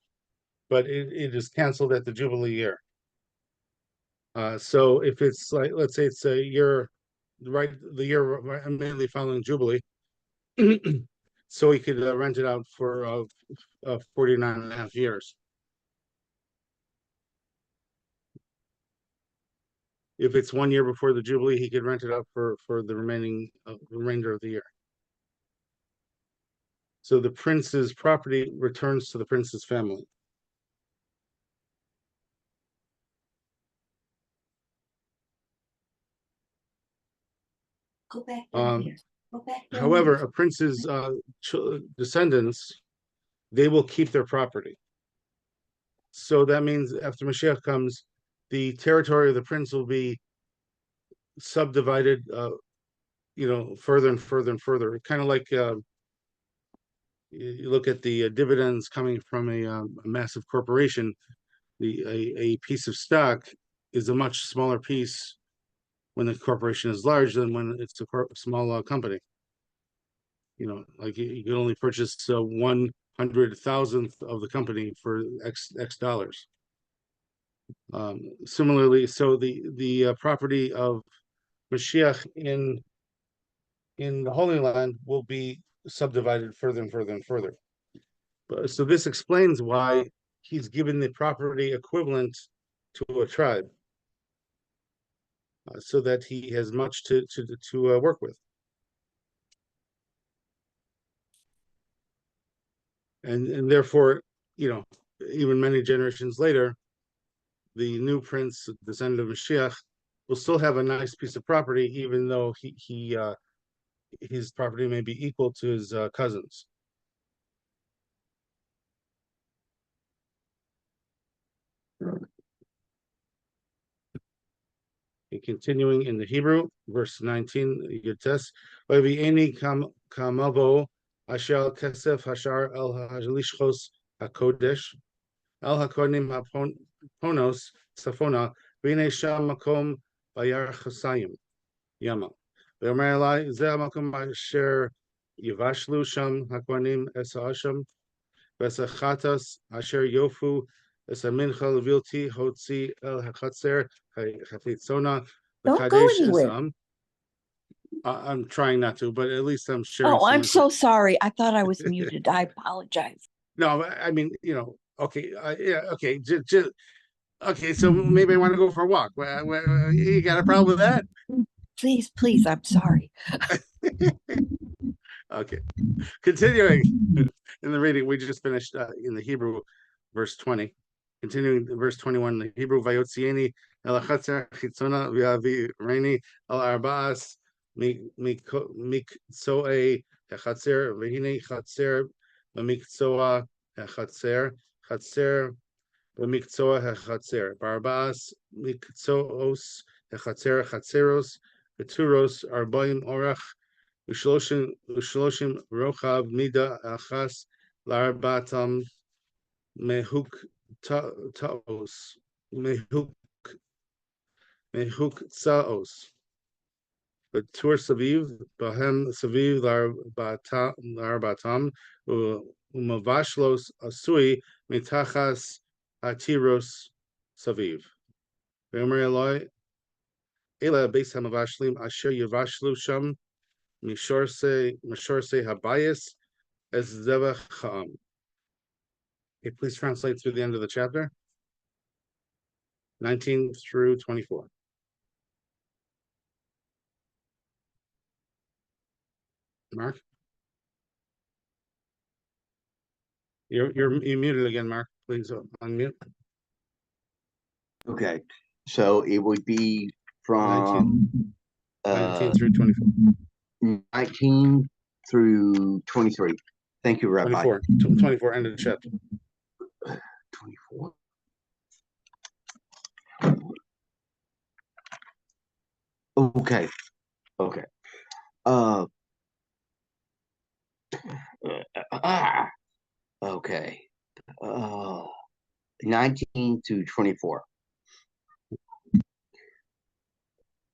but it is canceled at the Jubilee year. So if it's like, let's say it's a year, right, the year immediately following Jubilee, so he could rent it out for 49 and a half years. If it's 1 year before the Jubilee, he could rent it out for the remainder of the year. So the prince's property returns to the prince's family. Go back down here. Go back down However, here. a prince's descendants, they will keep their property. So that means after Mashiach comes, the territory of the prince will be subdivided, further and further and further. Kind of like you look at the dividends coming from a massive corporation. A piece of stock is a much smaller piece when the corporation is large than when it's a small company. Like you can only purchase 100,000th of the company for X dollars. Similarly, so the property of Mashiach in the Holy Land will be subdivided further and further and further. So this explains why he's given the property equivalent to a tribe, so that he has much to work with. And therefore, even many generations later, the new prince, descendant of Mashiach, will still have a nice piece of property, even though his property may be equal to his cousins. And continuing in the Hebrew, verse 19, Yutes, Vavi'eni kamavo asher kesef hashar el halishchos hakodesh el hakonim haponos safona v'nei sham makom bayar chasayim yama. Ve'omer elai ze makom asher yivashlu sham hakonim esa'asham v'esachatas asher yofu esamincha levilti hotzi el hachatzer hachitzona. Don't go anywhere. I'm trying not to, but at least I'm sharing. Oh, I'm so sorry. I thought I was muted. I apologize. No, I mean, okay, yeah, okay, okay. So maybe I want to go for a walk. You got a problem with that? Please, I'm sorry. Okay, continuing in the reading, we just finished in the Hebrew, verse 20. Continuing verse 21, the Hebrew, Vayotzieni el hachatzer chitzona v'avi reini el arba'as mikzoe hachatzer v'hine chatzer v'mikzoa hachatzer chatzer v'mikzoa hachatzer barba'as mikzoos hachatzer chatzeros v'turos arbaim orach v'shloshim rochav mida achas l'arbatam mehuk taos mehuk tsaos v'tur saviv bahem saviv l'arbatam umavashlos asui mitachas atiros saviv v'omer Eloi ela beis hamavashlim asher yavashlu sham mishorse habayis es zevach ha'am. Okay, please translate through the end of the chapter, 19 through 24. Mark? You're muted again, Mark. Please unmute. Okay, so it would be from 19 through 24. 19 through 23. Thank you, Rabbi. 24, end of the chapter. 24. Okay. Okay. Uh, okay. 19 to 24.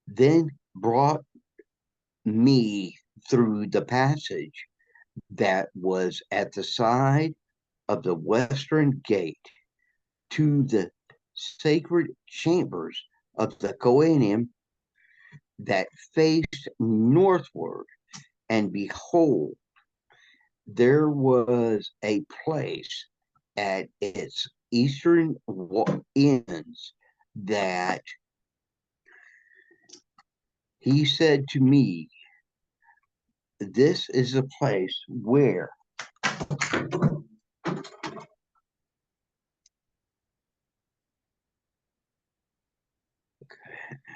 Then brought me through the passage that was at the side of the western gate to the sacred chambers of the Kohanim that faced northward, and behold, there was a place at its eastern ends that he said to me, this is the place where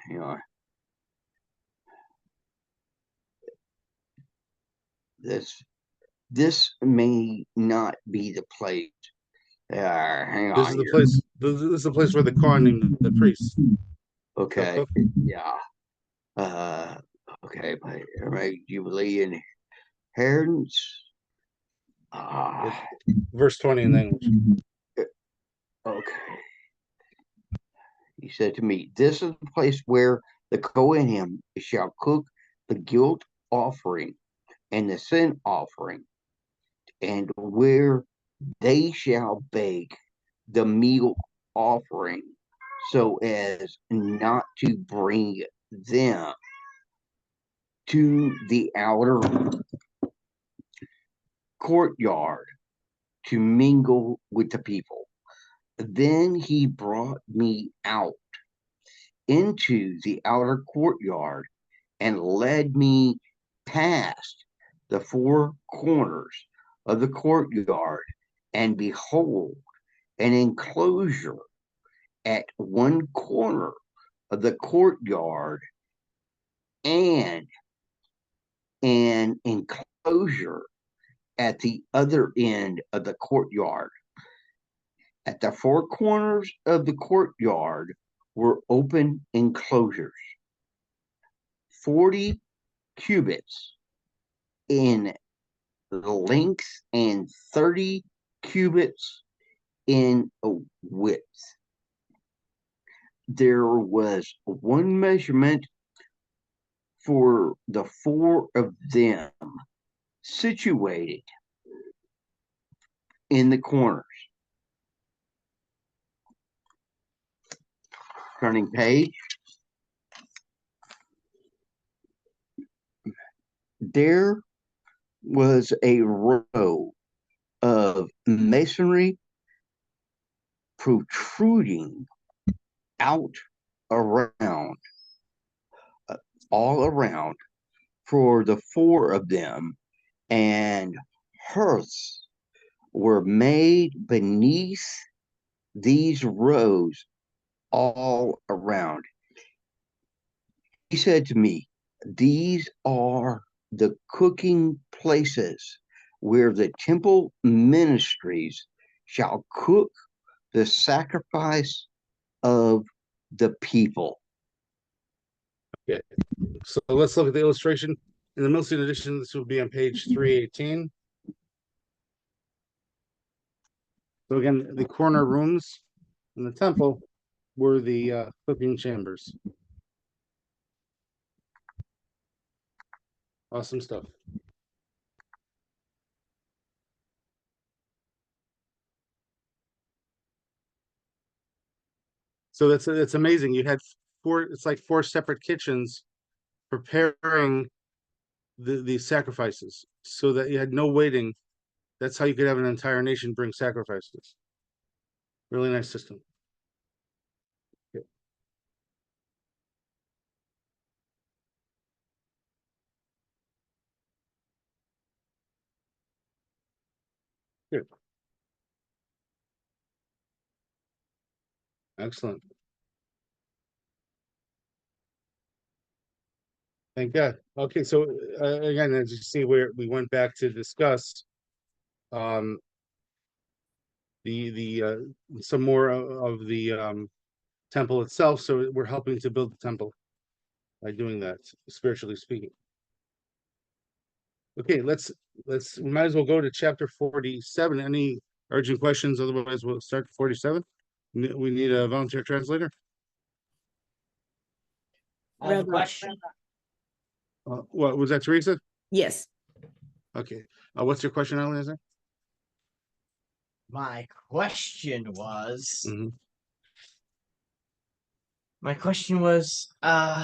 hang on. This may not be the place. Hang This on is the here. place. This is the place where the Kohanim, the priests. Okay. Yeah. Okay. Right. Jubilee inheritance. Verse 20 in English. Okay. He said to me, this is the place where the Kohanim shall cook the guilt offering and the sin offering, and where they shall bake the meal offering, so as not to bring them to the outer courtyard to mingle with the people. Then he brought me out into the outer courtyard and led me past the four corners of the courtyard, and behold, an enclosure at one corner of the courtyard, and an enclosure at the other end of the courtyard. At the four corners of the courtyard were open enclosures, 40 cubits in length and 30 cubits in width. There was one measurement for the four of them, situated in the corners. Turning page. There was a row of masonry protruding out around, all around, for the four of them, and hearths were made beneath these rows all around. He said to me, these are the cooking places where the temple ministries shall cook the sacrifice of the people. Okay, so let's look at the illustration. In the Milstein edition, this will be on page 318. So again, the corner rooms in the temple were the cooking chambers. Awesome stuff. So that's amazing. You had four, it's like four separate kitchens preparing the sacrifices, so that you had no waiting. That's how you could have an entire nation bring sacrifices. Really nice system. Yeah. Good. Excellent. Thank God. Okay, so again, as you see, we went back to discuss the some more of the temple itself. So we're helping to build the temple by doing that, spiritually speaking. Okay, we might as well go to chapter 47. Any urgent questions? Otherwise, we'll start 47. We need a volunteer translator. I have a Rabbi. question. What was that, Teresa? Yes. Okay. What's your question, Eliezer? My question was. Mhm. My question was. How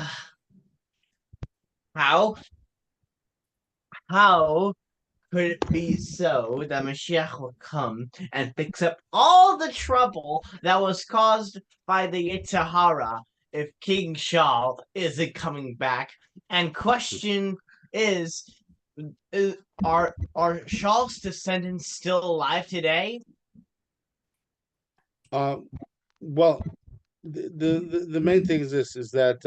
could it be so that Mashiach will come and fix up all the trouble that was caused by the Yetzer Hara if King Shaul isn't coming back? And question is are Shaul's descendants still alive today? Well, the main thing is this: is that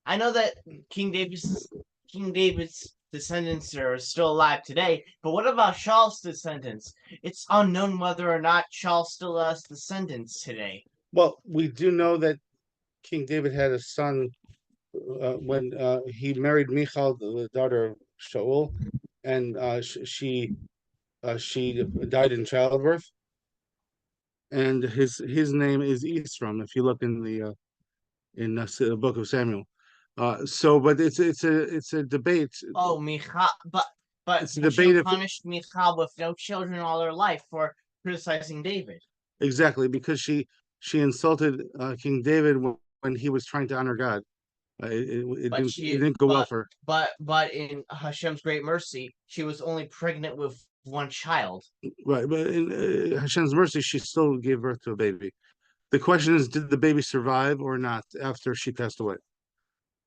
I know that King David's descendants are still alive today, but what about Shaul's descendants? It's unknown whether or not Shaul still has descendants today. well, we do know that King David had a son when he married Michal, the daughter of Shaul, and she died in childbirth, and his name is Isram. If you look in the book of Samuel, but it's a debate. Oh, Michal, but It's a Hashem debate if punished Michal with no children all her life for criticizing David. exactly because she insulted King David when he was trying to honor God. It didn't go well for her. But in Hashem's great mercy, she was only pregnant with one child. Right, but in Hashem's mercy, she still gave birth to a baby. The question is, did the baby survive or not after she passed away?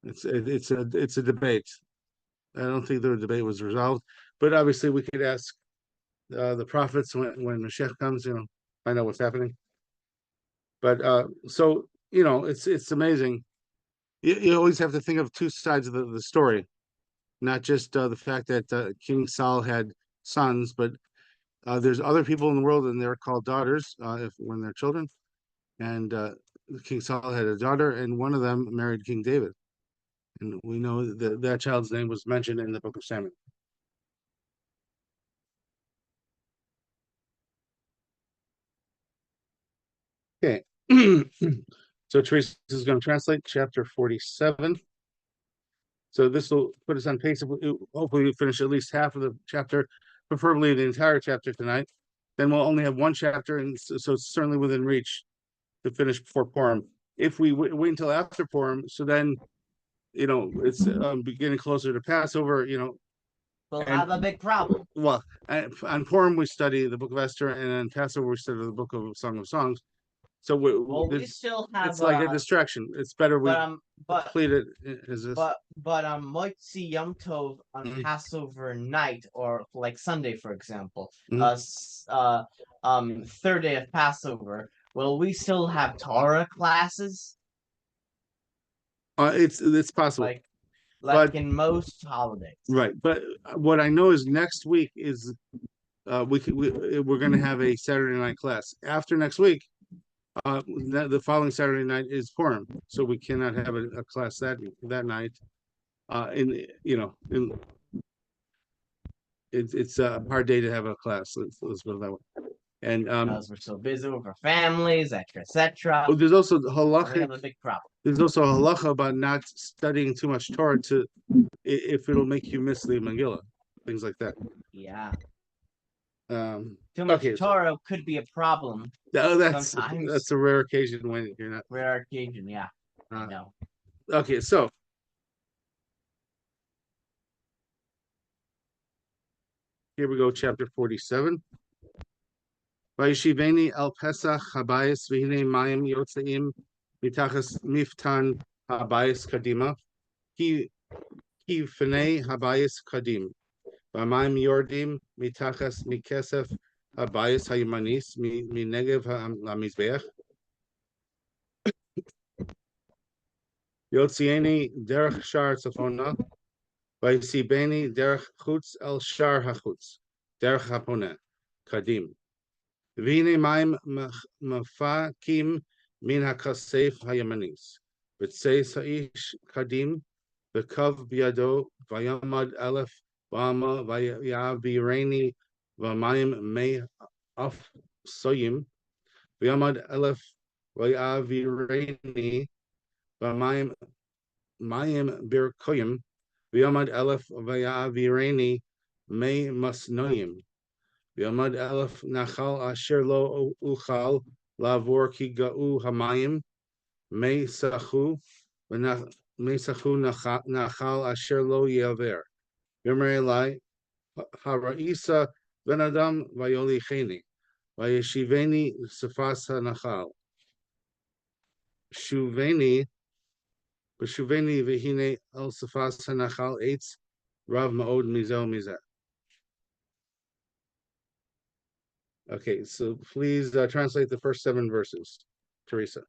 It's a debate. I don't think the debate was resolved, but obviously we could ask the prophets when Mashiach comes, find out what's happening. But so it's amazing. You always have to think of two sides of the story, not just the fact that King Saul had sons, but there's other people in the world and they're called daughters when they're children. And King Saul had a daughter, and one of them married King David. And we know that child's name was mentioned in the book of Samuel. Okay. So Teresa is going to translate chapter 47. So this will put us on pace. Hopefully we finish at least half of the chapter, preferably the entire chapter tonight. Then we'll only have one chapter, and so it's certainly within reach to finish before Purim. If we wait until after Purim, so then it's getting closer to Passover. We'll have a big problem. Well, on Purim we study the book of Esther, and on Passover we study the book of Song of Songs. So we still have. It's like a distraction. It's better we complete it as this. But Moitzi Yom Tov on Passover night, or like Sunday, for example, third day of Passover. Will we still have Torah classes? It's possible. Like in most holidays. Right, but what I know is next week is we're going to have a Saturday night class. After next week, the following Saturday night is Purim, so we cannot have a class that night. It's a hard day to have a class. Let's put it that way. And because we're so busy with our families, etc. There's also the halacha. We have a big problem. There's also a halacha about not studying too much Torah if it'll make you miss the Megillah, things like that. Yeah. Too much Torah could be a problem. That's a rare occasion when you're not. Rare occasion, yeah. I know. Okay, so here we go, chapter 47. Vayishiveni el Pesach habayis v'hinei mayim yotzeim mitachas miftan habayis kadima ki fnei habayis kadim v'mayim yordim mitachas mikesef habayis haymanis minegev hamizbeach. Yotzieni derech shar tzafona, vayisibeni derech chutz el shar hachutz, derech hapona, kadim. V'hine maim mafakim min hakasef hayamanis, v'tzeis ha'ish kadim, v'kav biyado, v'yamad elef, v'ama v'yavireni, v'mayim mei af soyim, v'yamad elef, v'yavireni, v'mayim birkoyim, v'yamad elef, v'yavireni, mei masnoyim, v'yamad elef nachal asher lo uchal lavor ki ga'u hamayim mei sachu nachal asher lo yaver. Yomer Elai hara'isa ben adam vayolicheni vayeshiveni sefas hanachal shuveni v'hine el sefas hanachal eitz rav ma'od mizel mizeh. Okay, so please translate the first 7 verses, Teresa.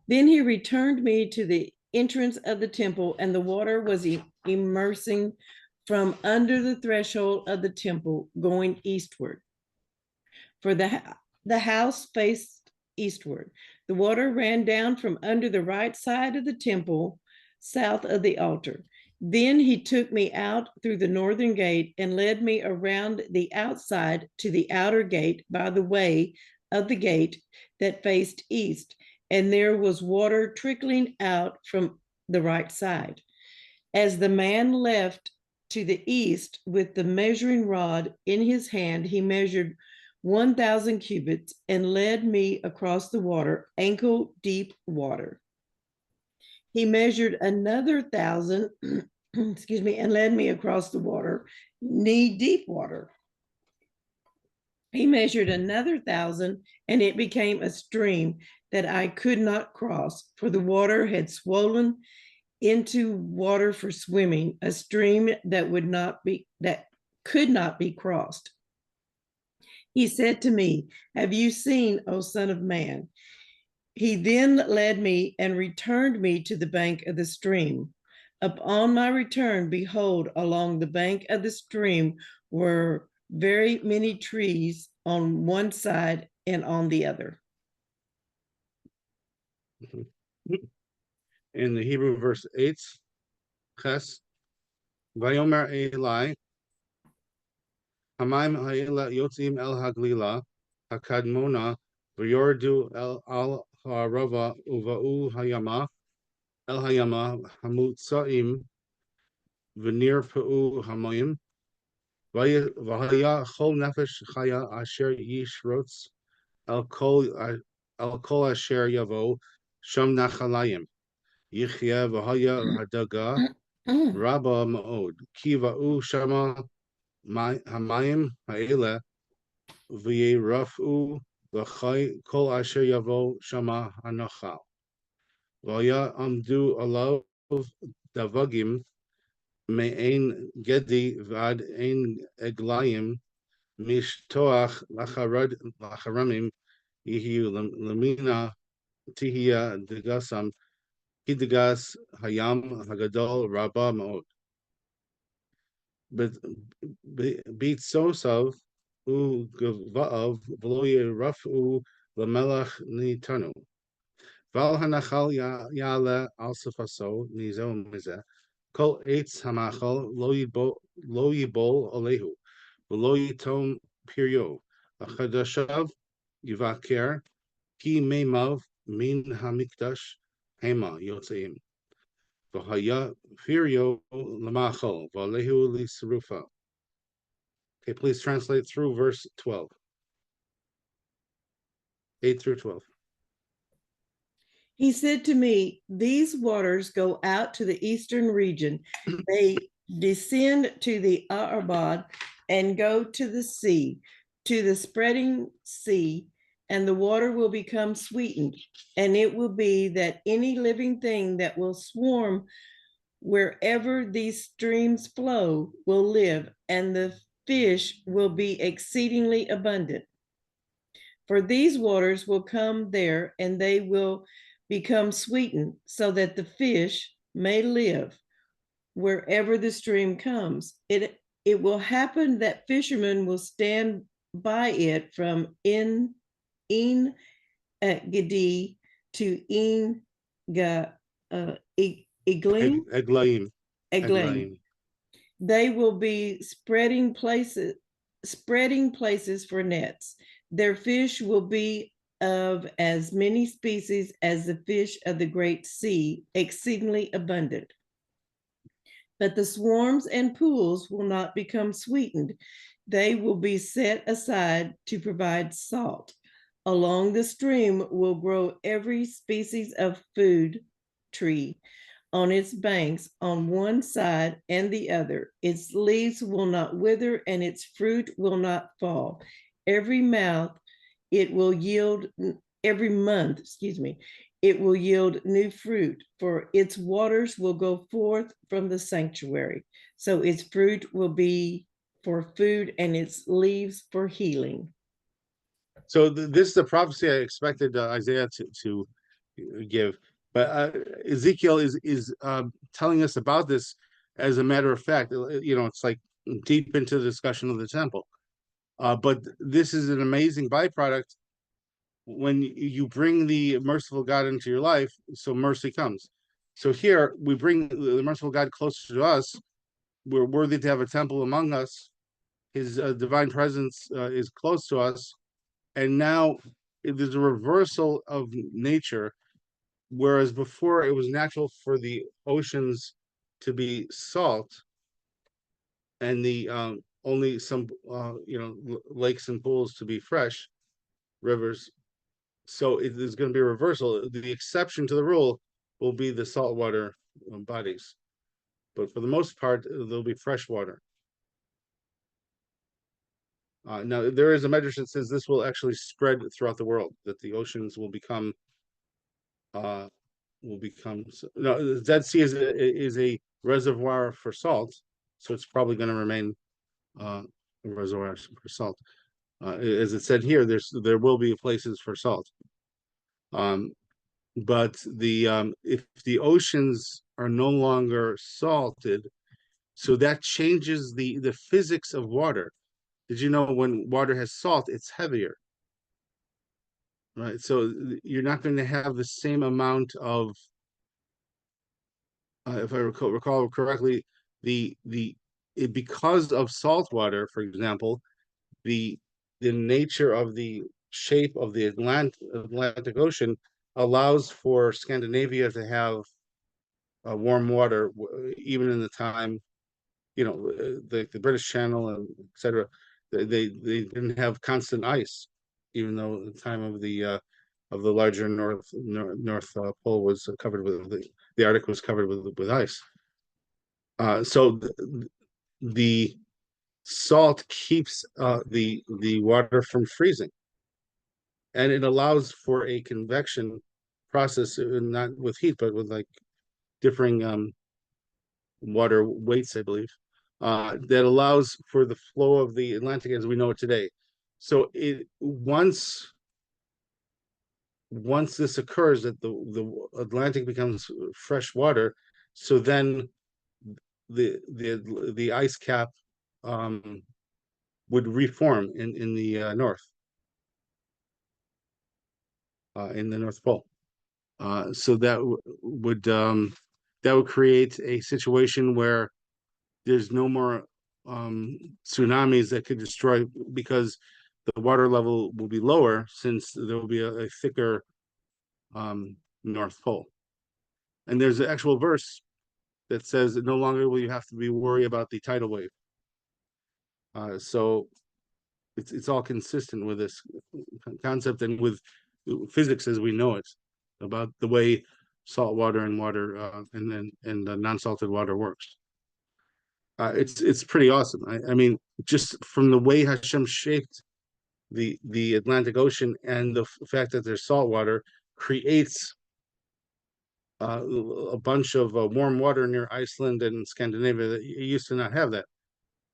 Then he returned me to the entrance of the temple, and the water was immersing from under the threshold of the temple, going eastward. For the house faced eastward. The water ran down from under the right side of the temple, south of the altar. Then he took me out through the northern gate and led me around the outside to the outer gate by the way of the gate that faced east, and there was water trickling out from the right side. As the man left to the east with the measuring rod in his hand, he measured 1,000 cubits and led me across the water, ankle deep water. He measured another 1,000, and led me across the water, knee deep water. He measured another 1,000, and it became a stream that I could not cross, for the water had swollen into water for swimming, a stream that could not be crossed. He said to me, "Have you seen, O son of man?" He then led me and returned me to the bank of the stream. Upon my return, behold, along the bank of the stream were very many trees on one side and on the other. In the Hebrew verse 8, Ches, Vayomer Eli, Hamayim ha'ela yotzim el haglila, hakadmona, v'yordu el al ha'arava, uva'u hayama, el hayama, hamutzaim, v'nir pa'u hamayim, v'haya chol nefesh chaya asher yishrotz, el kol asher yavo, sham nachalayim, yichya v'haya hadaga, rabba ma'od, ki va'u shama, hamayim ha'ela v'yerafu v'chai kol asher yavo shama hanachal v'ya amdu alav davagim me'ein gedi v'ad ein eglayim mishtoach lacharamim yihiu lamina tihia degasam hidegas hayam hagadol rabba ma'od. But beat sosav u gavav v'lo rafu l'melach nitanu. Val hanachal yale al sefaso nizo mizeh. Kol eitz hamachal lo yibol olehu v'lo yitom piryo. Achadashav yivaker ki meimav min hamikdash hema yotzeim. V'haya firyo l'machal v'alehu l'serufa. Okay, please translate through verse 12. 8 through 12. He said to me, "These waters go out to the eastern region. They descend to the Arabah and go to the sea, to the spreading sea, and the water will become sweetened. And it will be that any living thing that will swarm wherever these streams flow will live, and the fish will be exceedingly abundant. For these waters will come there, and they will become sweetened so that the fish may live wherever the stream comes. It will happen that fishermen will stand by it from En Gedi to En Eglaim. Eglaim. Eglaim. They will be spreading places for nets. Their fish will be of as many species as the fish of the great sea, exceedingly abundant. But the swarms and pools will not become sweetened. They will be set aside to provide salt. Along the stream will grow every species of food tree on its banks on one side and the other. Its leaves will not wither and its fruit will not fall. Every month, it will yield new fruit, for its waters will go forth from the sanctuary. So its fruit will be for food and its leaves for healing. So this is the prophecy I expected Isaiah to give, but Ezekiel is telling us about this as a matter of fact. It's like deep into the discussion of the temple. But this is an amazing byproduct when you bring the merciful God into your life, so mercy comes. So here we bring the merciful God closer to us. We're worthy to have a temple among us. His divine presence is close to us. And now there's a reversal of nature, whereas before it was natural for the oceans to be salt and the only some lakes and pools to be fresh, rivers. So there's going to be a reversal. The exception to the rule will be the saltwater bodies, but for the most part, there'll be fresh water. Now, there is a medrash that says this will actually spread throughout the world, that the oceans will become. No, the Dead Sea is a reservoir for salt, so it's probably going to remain a reservoir for salt. As it said here, there will be places for salt. But if the oceans are no longer salted, so that changes the physics of water. Did you know when water has salt, it's heavier? Right, so you're not going to have the same amount of, if I recall correctly, because of salt water, for example, the nature of the shape of the Atlantic Ocean allows for Scandinavia to have warm water, even in the time, the British Channel and etc. They didn't have constant ice, even though the time of the larger North Pole was covered with the Arctic was covered with ice. So the salt keeps the water from freezing, and it allows for a convection process, not with heat, but with like differing water weights, I believe, that allows for the flow of the Atlantic as we know it today. So once this occurs, that the Atlantic becomes fresh water, so then the ice cap would reform in the north, in the North Pole. So that would create a situation where there's no more tsunamis that could destroy, because the water level will be lower, since there will be a thicker North Pole. And there's an actual verse that says that no longer will you have to be worried about the tidal wave. So it's all consistent with this concept and with physics as we know it, about the way salt water and water and non-salted water works. It's pretty awesome. I mean, just from the way Hashem shaped the Atlantic Ocean, and the fact that there's salt water creates a bunch of warm water near Iceland and Scandinavia that you used to not have that.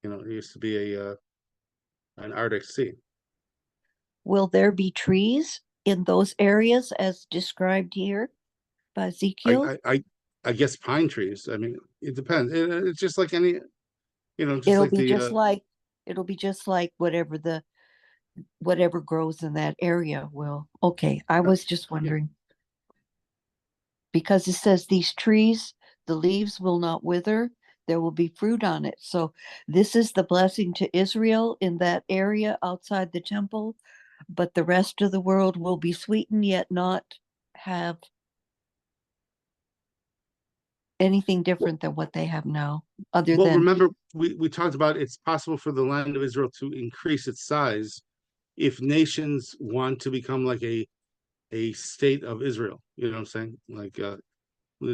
It used to be an Arctic Sea. Will there be trees in those areas as described here? Ezekiel? I guess pine trees. I mean, it depends. It's just like any, just It'll like be the just like, it'll be just like whatever grows in that area will. Okay, I was just wondering. Because it says these trees, the leaves will not wither, there will be fruit on it. So this is the blessing to Israel in that area outside the temple, but the rest of the world will be sweetened yet not have anything different than what they have now, other well, than remember we talked about it's possible for the land of Israel to increase its size if nations want to become like a state of Israel. You know what I'm saying? Like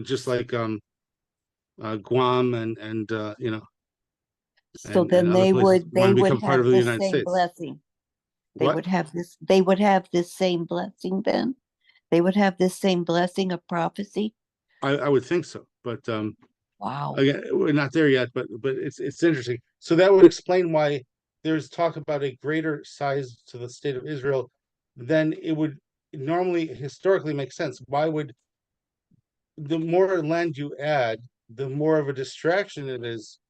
just like Guam and so and then other places want they to would become part have of the this United same States. blessing. They What? would have this same blessing then. They would have this same blessing of prophecy. I would think so, but Wow. again, we're not there yet. But it's interesting. So that would explain why there's talk about a greater size to the state of Israel than it would normally historically make sense. Why would the more land you add, the more of a distraction it is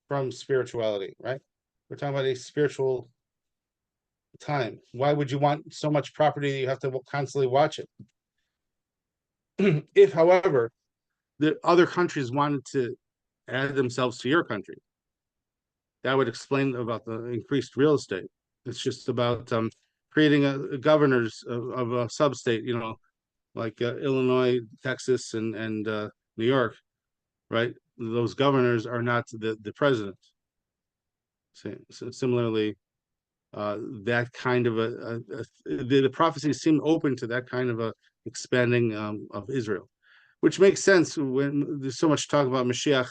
from spirituality, right? We're talking about a spiritual time. Why would you want so much property that you have to constantly watch it? If, however, the other countries wanted to add themselves to your country, that would explain about the increased real estate. It's just about creating a governors of a sub-state, like Illinois, Texas, and New York, right? Those governors are not the president. So similarly, that kind of the prophecies seem open to that kind of a expanding of Israel, which makes sense when there's so much talk about Mashiach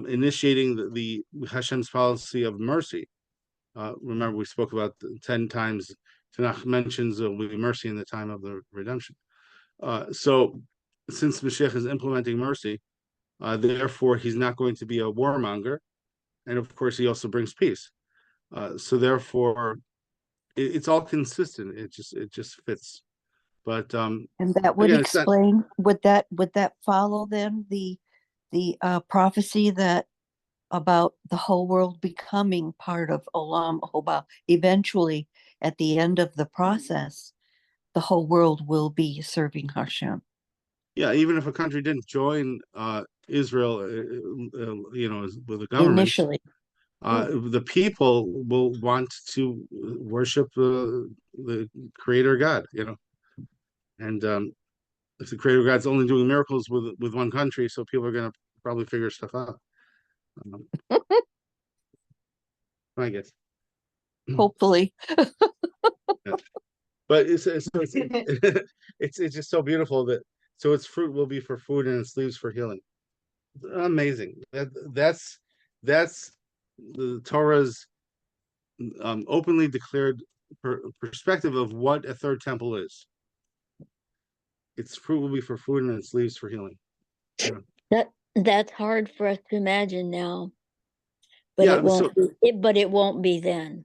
initiating the Hashem's policy of mercy. Remember, we spoke about 10 times Tanakh mentions will be mercy in the time of the redemption. So since Mashiach is implementing mercy, therefore he's not going to be a warmonger, and of course he also brings peace. So therefore, it's all consistent. It just fits. But And that would again, it's not. explain, would that follow then the prophecy that about the whole world becoming part of Olam Haba? Eventually, at the end of the process, the whole world will be serving Hashem. Yeah, even if a country didn't join Israel, with the government, Initially. the people will want to worship the Creator God, and if the Creator God's only doing miracles with one country, so people are going to probably figure stuff out. I guess. Hopefully. Yeah. But it's it's just so beautiful that so its fruit will be for food and its leaves for healing. Amazing. That's the Torah's openly declared perspective of what a third temple is. Its fruit will be for food and its leaves for healing. That's hard for us to imagine now, but Yeah, it won't it won't be then.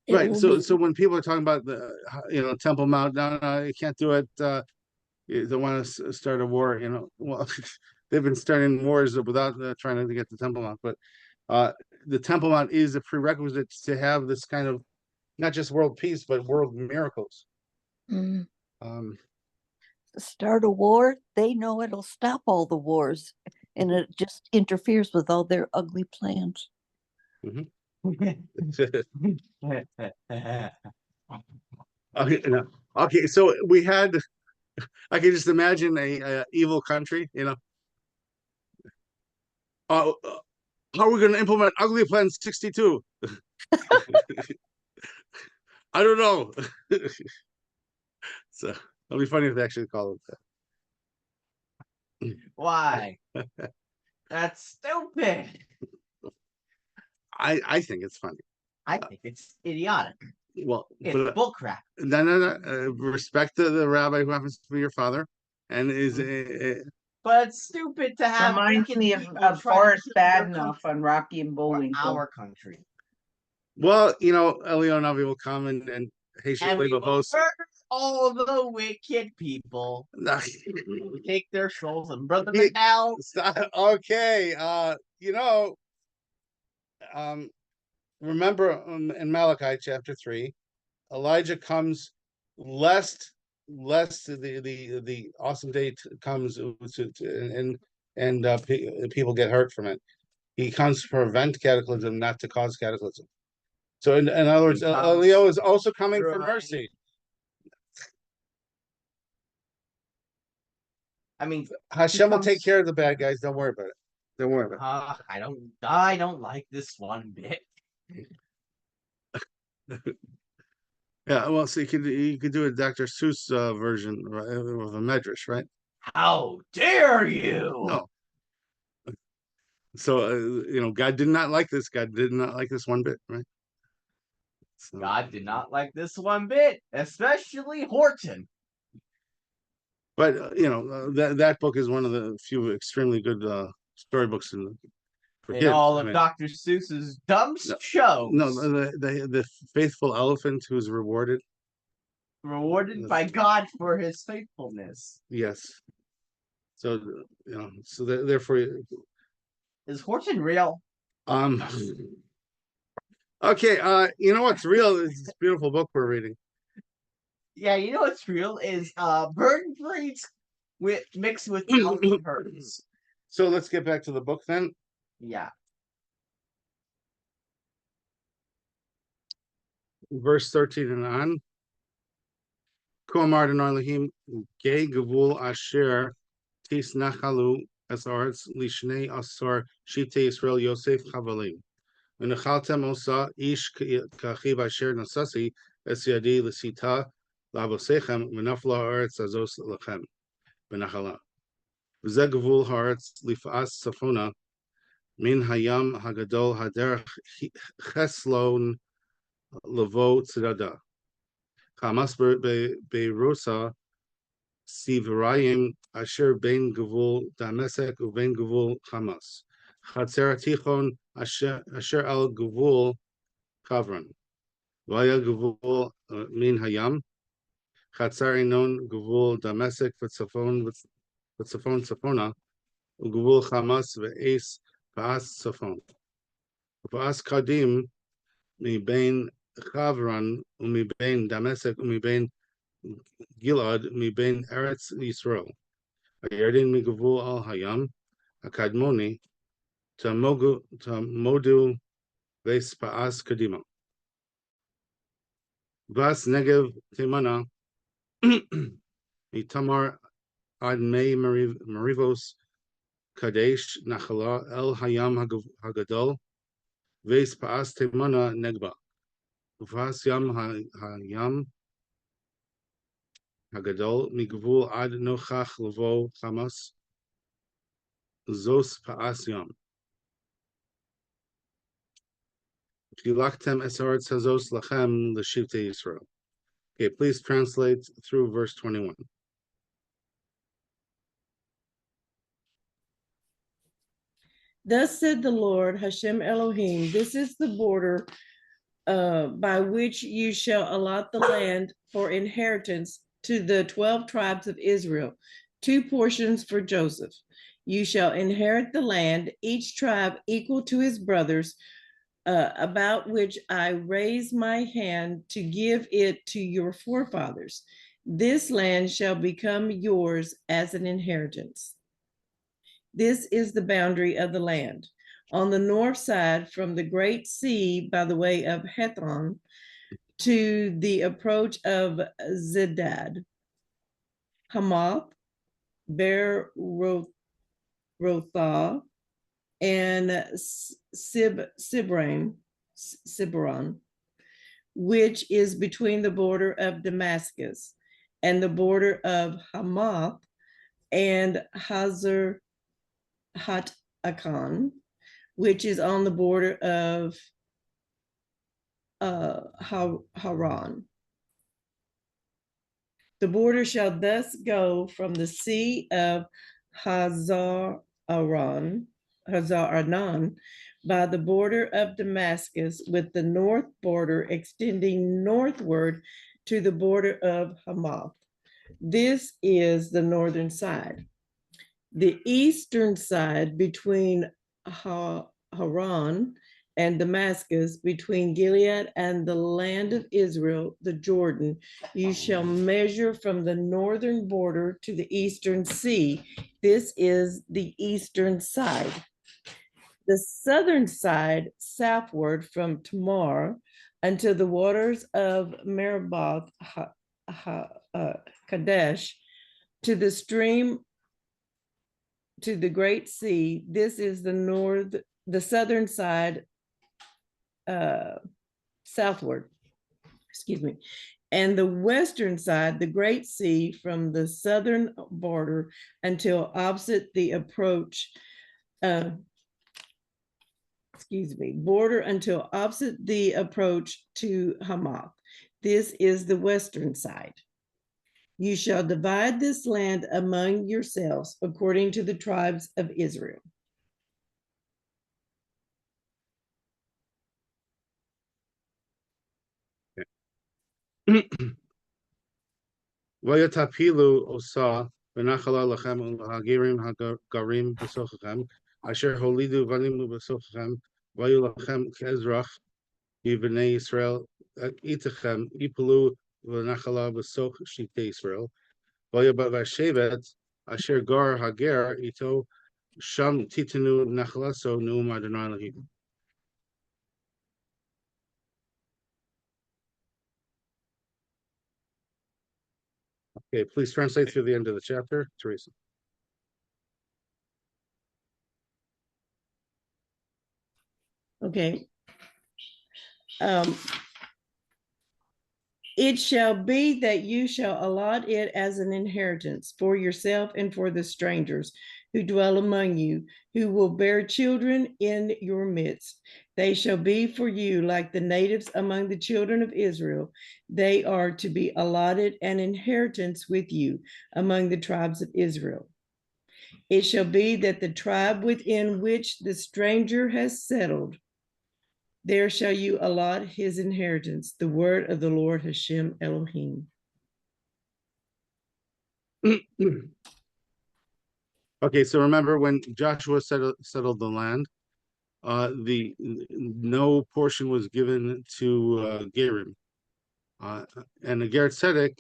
Right. So when people are talking about the Temple Mount, no, you can't do it. They want to start a war. Well, they've been starting wars without trying to get the Temple Mount. But the Temple Mount is a prerequisite to have this kind of not just world peace, but world miracles. Mm. Start a war, they know it'll stop all the wars, and it just interferes with all their ugly plans. Okay, no. Okay, so we had. I can just imagine a evil country. How are we going to implement Ugly Plan 62? I don't know. So it'll be funny if they actually call it that. Why? That's stupid. I think it's funny. I think it's idiotic. Well, It's bullcrap. No. Respect the rabbi who happens to be your father, and is. But it's stupid to have. Reminds me of Forrest Badenoff on Rocky and Bullwinkle. Our country. Well, Elio Navi will come and And we will all the wicked people. Take their souls and burn them He- in hell. Okay, remember in Malachi chapter 3, Elijah comes lest the awesome day comes and people get hurt from it. He comes to prevent cataclysm, not to cause cataclysm. So in other words, Leo is also coming for mercy. I mean, Hashem will take care of the bad guys. Don't worry about it. Don't worry about it. I don't like this one bit. Yeah, well, so you could do a Dr. Seuss version of a medrash, right? How dare you? No. So God did not like this. God did not like this one bit, right? So, God did not like this one bit, especially Horton. but that book is one of the few extremely good storybooks for In kids. all of Dr. Seuss's dumb shows. No, the faithful elephant who's rewarded By God for his faithfulness. Yes. So so therefore, is Horton real? Okay. You know what's real is this beautiful book we're reading. Yeah, you know what's real is bird breeds mixed with elephant herds. So let's get back to the book then. Yeah. Verse 13 and on. Kuamar Elohim Gay Gavul Asher Tis Nachalu Asarts Lishnei Asar Shite Israel Yosef Chavalim. Venechaltem Osa Ish Kachiv Asher Nasasi Esyadi Lisita Labosechem Venafla Arts Azos Lachem Venachala. V'zeh Gavul Haaretz Lifas Safona Min Hayam Hagadol Haderech Cheslon Lavo Tzedada. Hamas Beirosa Sivrayim Asher Bein Gavul Damesek Ubein Gavul Hamas. Chatzer Tichon Asher Al Gavul Kavran. Vaya Gavul Min Hayam. Chatzer Inon Gavul Damesek V'Tzafon Tzafona. Ugavul Hamas V'Eis V'As Tzafon. V'As Kadim Mi Bein Chavran umi bein Damesek umi bein Gilad mi bein Eretz Yisrael. Ayerdin mi gavul al Hayam Akadmoni Tamodu Ves Paas Kadima. Vas Negev Temana Mitamar Ad Mei Marivos Kadesh Nachala El Hayam Hagadol Ves Paas Temana Negba. Uvas Yam Hayam Hagadol Migvul Ad Nochach Levo Hamas Zos Paas Yam. Gilachtem Esaretz Hazos Lachem L'Shivtei Yisrael. Okay, please translate through verse 21. Thus said the Lord, Hashem Elohim, this is the border by which you shall allot the land for inheritance to the 12 tribes of Israel, 2 portions for Joseph. You shall inherit the land, each tribe equal to his brothers, about which I raise my hand to give it to your forefathers. This land shall become yours as an inheritance. This is the boundary of the land. On the north side, from the great sea by the way of Hetron to the approach of Zedad, Hamath, Berothah, and Sibron, which is between the border of Damascus and the border of Hamath and Hazar Hatakan, which is on the border of Haran. The border shall thus go from the sea of Hazar Arnon by the border of Damascus, with the north border extending northward to the border of Hamath. This is the northern side. The eastern side between Haran and Damascus, between Gilead and the land of Israel, the Jordan, you shall measure from the northern border to the eastern sea. This is the eastern side. The southern side, southward from Tamar until the waters of Meraboth Kadesh, to the stream, to the great sea. This is the southern side, southward, excuse me. And the western side, the great sea, from the southern border until opposite the approach, border until opposite the approach to Hamath. This is the western side. You shall divide this land among yourselves according to the tribes of Israel. Vayatapilu osa v'nachala lachem u'hagirim hagarim b'sochachem asher holidu vanimu b'sochachem vayu lachem kezrach b'nei Yisrael itachem ipalu v'nachala b'soch shitei Yisrael vayu b'vashevet asher gar hager ito sham titanu nachala so nu'um Adonai Elohim. Okay, please translate through the end of the chapter, Teresa. Okay. It shall be that you shall allot it as an inheritance for yourself and for the strangers who dwell among you, who will bear children in your midst. They shall be for you like the natives among the children of Israel. They are to be allotted an inheritance with you among the tribes of Israel. It shall be that the tribe within which the stranger has settled, there shall you allot his inheritance. The word of the Lord Hashem Elohim. Okay, so remember when Joshua settled the land, no portion was given to Gerim, and the Ger Tzedek,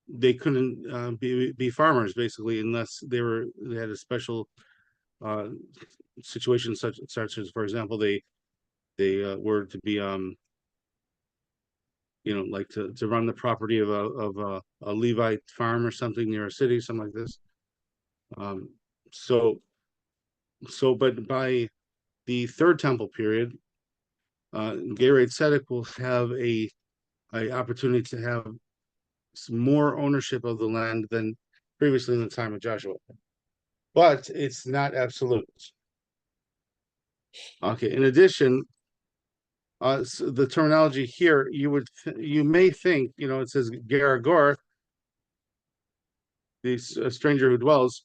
they couldn't be farmers basically unless they had a special situation such as, for example, they were to be like to run the property of a Levite farm or something near a city, something like this. But by the Third Temple period, Gerei Tzedek will have a opportunity to have some more ownership of the land than previously in the time of Joshua, but it's not absolute. Okay. In addition, so the terminology here, you may think, it says Geragor, the stranger who dwells.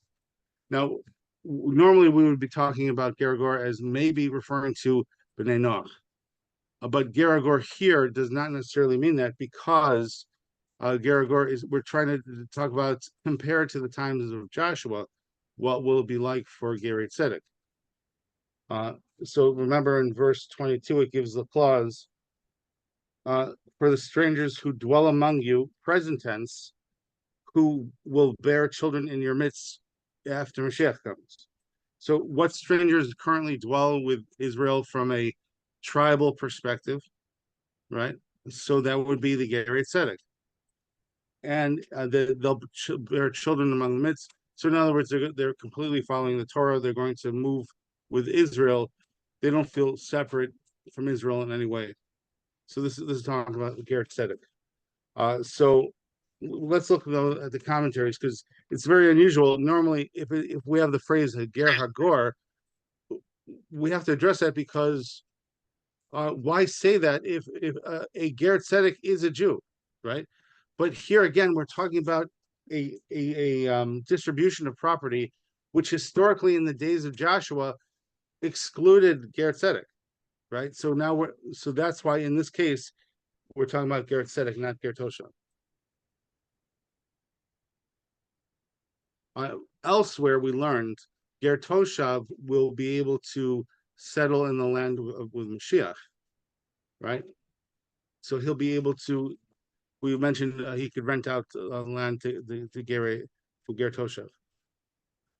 Now, normally we would be talking about Geragor as maybe referring to Bnei Noach, but Geragor here does not necessarily mean that, because Geragor we're trying to talk about, compared to the times of Joshua, what will it be like for Gerei Tzedek. So remember in verse 22, it gives the clause, for the strangers who dwell among you, present tense, who will bear children in your midst after Mashiach comes. So what strangers currently dwell with Israel from a tribal perspective, right? So that would be the Gerei Tzedek. And they'll bear children among the midst. So in other words, they're completely following the Torah. They're going to move with Israel. They don't feel separate from Israel in any way. So this is talking about the Gerei Tzedek. So let's look at the commentaries, because it's very unusual. Normally, if we have the phrase Ger Hagor, we have to address that, because why say that if a Ger Tzedek is a Jew, right? But here again, we're talking about a distribution of property, which historically in the days of Joshua excluded Ger Tzedek. right? So now that's why in this case we're talking about Ger Tzedek, not Ger Toshav. Elsewhere, we learned Ger Toshav will be able to settle in the land with Mashiach, right? So he'll be able to. We mentioned he could rent out land to Ger for Ger Toshav,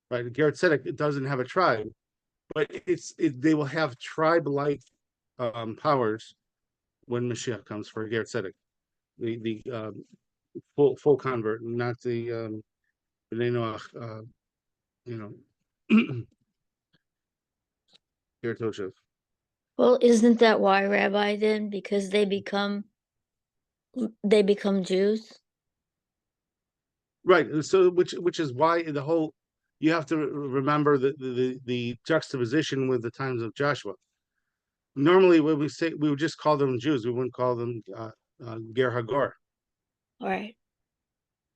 right? Ger Tzedek doesn't have a tribe, but they will have tribe-like powers when Mashiach comes for Ger Tzedek, the full convert, not the Bnei Noach, Ger Toshav. Well, isn't that why, Rabbi, then? Because they become Jews? Right. So which is why the whole you have to remember the juxtaposition with the times of Joshua. Normally, when we say we would just call them Jews, we wouldn't call them Ger Hagor. Right.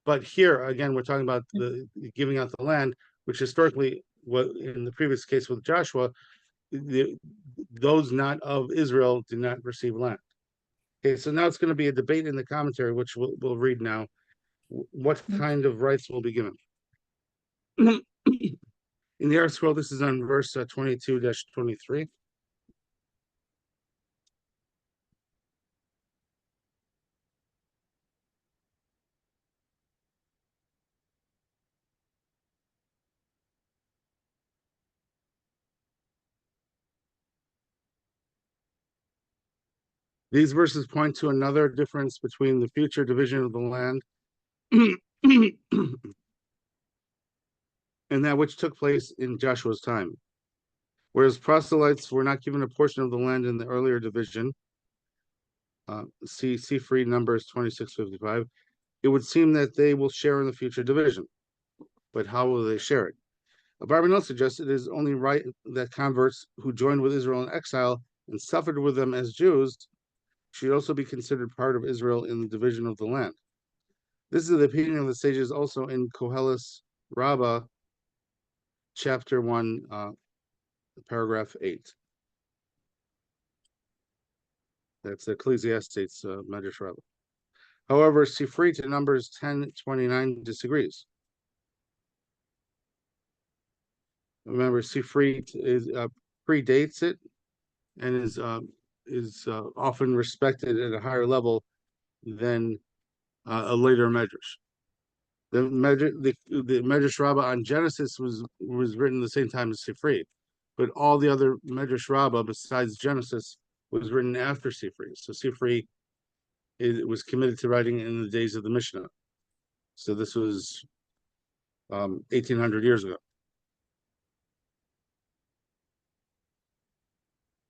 But here again, we're talking about the giving out the land, which historically, what in the previous case with Joshua, those not of Israel did not receive land. Okay, so now it's going to be a debate in the commentary, which we'll read now. What kind of rights will be given? In the Arab Scroll, this is on verse 22-23. These verses point to another difference between the future division of the land and that which took place in Joshua's time. Whereas proselytes were not given a portion of the land in the earlier division, see free Numbers 26:55, it would seem that they will share in the future division. But how will they share it? Barbanel suggests it is only right that converts who joined with Israel in exile and suffered with them as Jews should also be considered part of Israel in the division of the land. This is the opinion of the sages also in Koheles Rabbah, chapter 1, paragraph 8. That's Ecclesiastes, Medrash Rabbah. However, Sifrit in Numbers 10:29 disagrees. Remember, Sifrit predates it and is often respected at a higher level than a later Medrash. The Medrash Rabbah on Genesis was written the same time as Sifri, but all the other Medrash Rabbah besides Genesis was written after Sifri. So Sifri was committed to writing in the days of the Mishnah. So this was 1,800 years ago.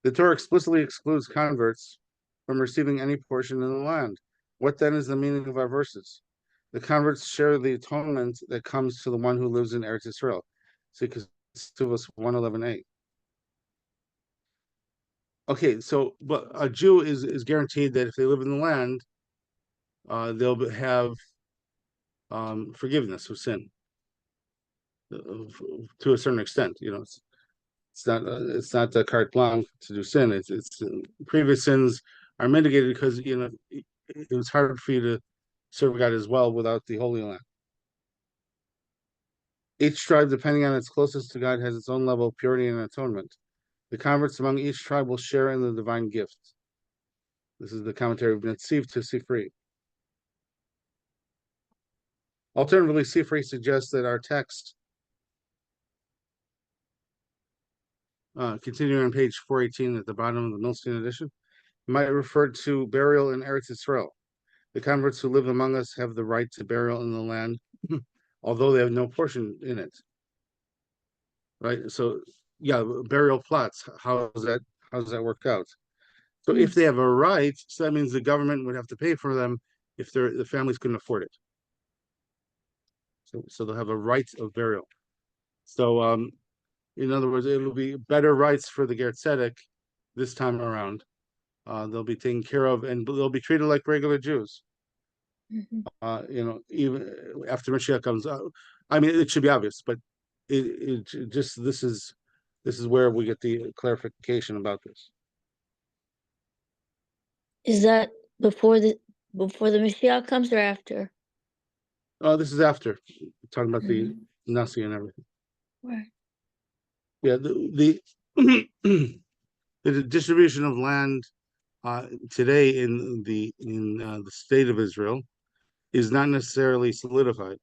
The Torah explicitly excludes converts from receiving any portion of the land. What then is the meaning of our verses? The converts share the atonement that comes to the one who lives in Eretz Israel. See Ketuvos 1:11a. Okay, so but a Jew is guaranteed that if they live in the land, they'll have forgiveness of sin to a certain extent. It's not a carte blanche to do sin. It's previous sins are mitigated because it was hard for you to serve God as well without the Holy Land. Each tribe, depending on its closest to God, has its own level of purity and atonement. The converts among each tribe will share in the divine gift. This is the commentary of Netziv to Sifri. Alternatively, Sifri suggests that our text, continuing on page 418 at the bottom of the Milstein edition, might refer to burial in Eretz Israel. The converts who live among us have the right to burial in the land, although they have no portion in it. Right? So, yeah, burial plots. How does that work out? So, if they have a right, so that means the government would have to pay for them if the families couldn't afford it. So they'll have a right of burial. So, in other words, it'll be better rights for the Ger Tzedek this time around. They'll be taken care of, and they'll be treated like regular Jews. Even after Mashiach comes out. I mean, it should be obvious, but it just this is where we get the clarification about this. Is that before the Mashiach comes or after? Oh, this is after talking about the Mhm. Nasi and everything. Right. Yeah, the distribution of land today in the state of Israel is not necessarily solidified.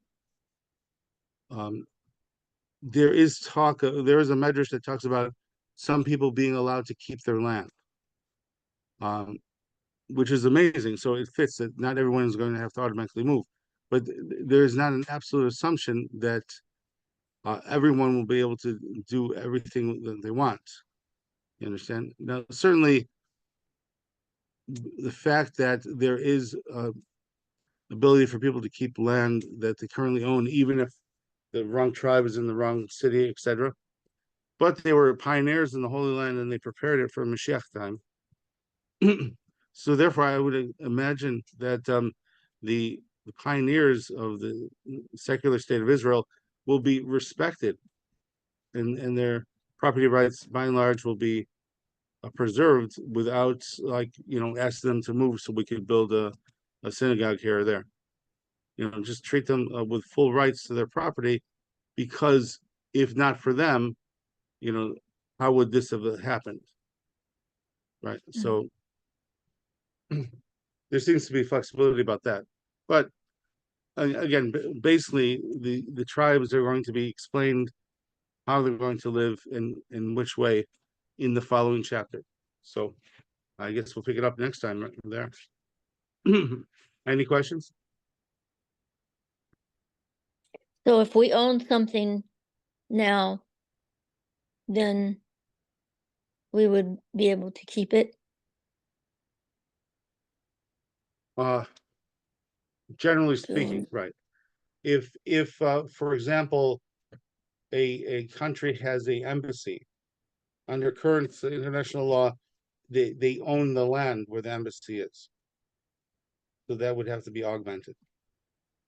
There is talk. There is a medrash that talks about some people being allowed to keep their land, which is amazing. So it fits that not everyone is going to have to automatically move, but there is not an absolute assumption that everyone will be able to do everything that they want. You understand? Now, certainly, the fact that there is ability for people to keep land that they currently own, even if the wrong tribe is in the wrong city, etc. But they were pioneers in the Holy Land and they prepared it for Mashiach time. So therefore, I would imagine that the pioneers of the secular state of Israel will be respected, and their property rights, by and large, will be preserved without, like, ask them to move so we could build a synagogue here or there. Just treat them with full rights to their property, because if not for them, how would this have happened? Right. So there seems to be flexibility about that. But again, basically, the tribes are going to be explained how they're going to live in which way in the following chapter. So I guess we'll pick it up next time right from there. Any questions? So if we own something now, then we would be able to keep it. Generally speaking, right. If for example, a country has an embassy, under current international law, they own the land where the embassy is. So that would have to be augmented.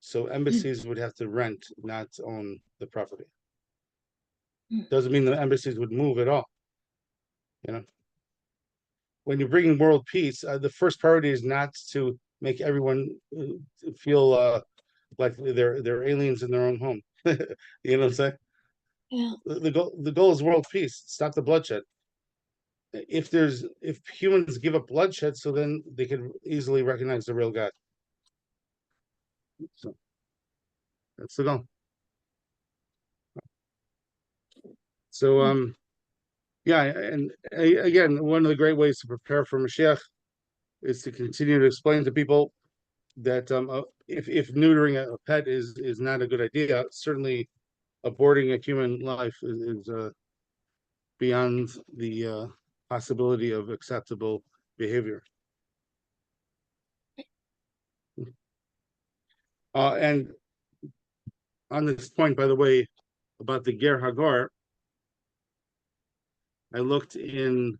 So embassies would have to rent, not own the property. Doesn't mean the embassies would move at all. When you're bringing world peace, the first priority is not to make everyone feel like they're aliens in their own home. You know what I'm saying? Yeah. The goal is world peace. Stop the bloodshed. If humans give up bloodshed, so then they can easily recognize the real God. So that's the goal. So yeah, and again, one of the great ways to prepare for Mashiach is to continue to explain to people that if neutering a pet is not a good idea, certainly aborting a human life is beyond the possibility of acceptable behavior. And on this point, by the way, about the Ger Hagar, I looked in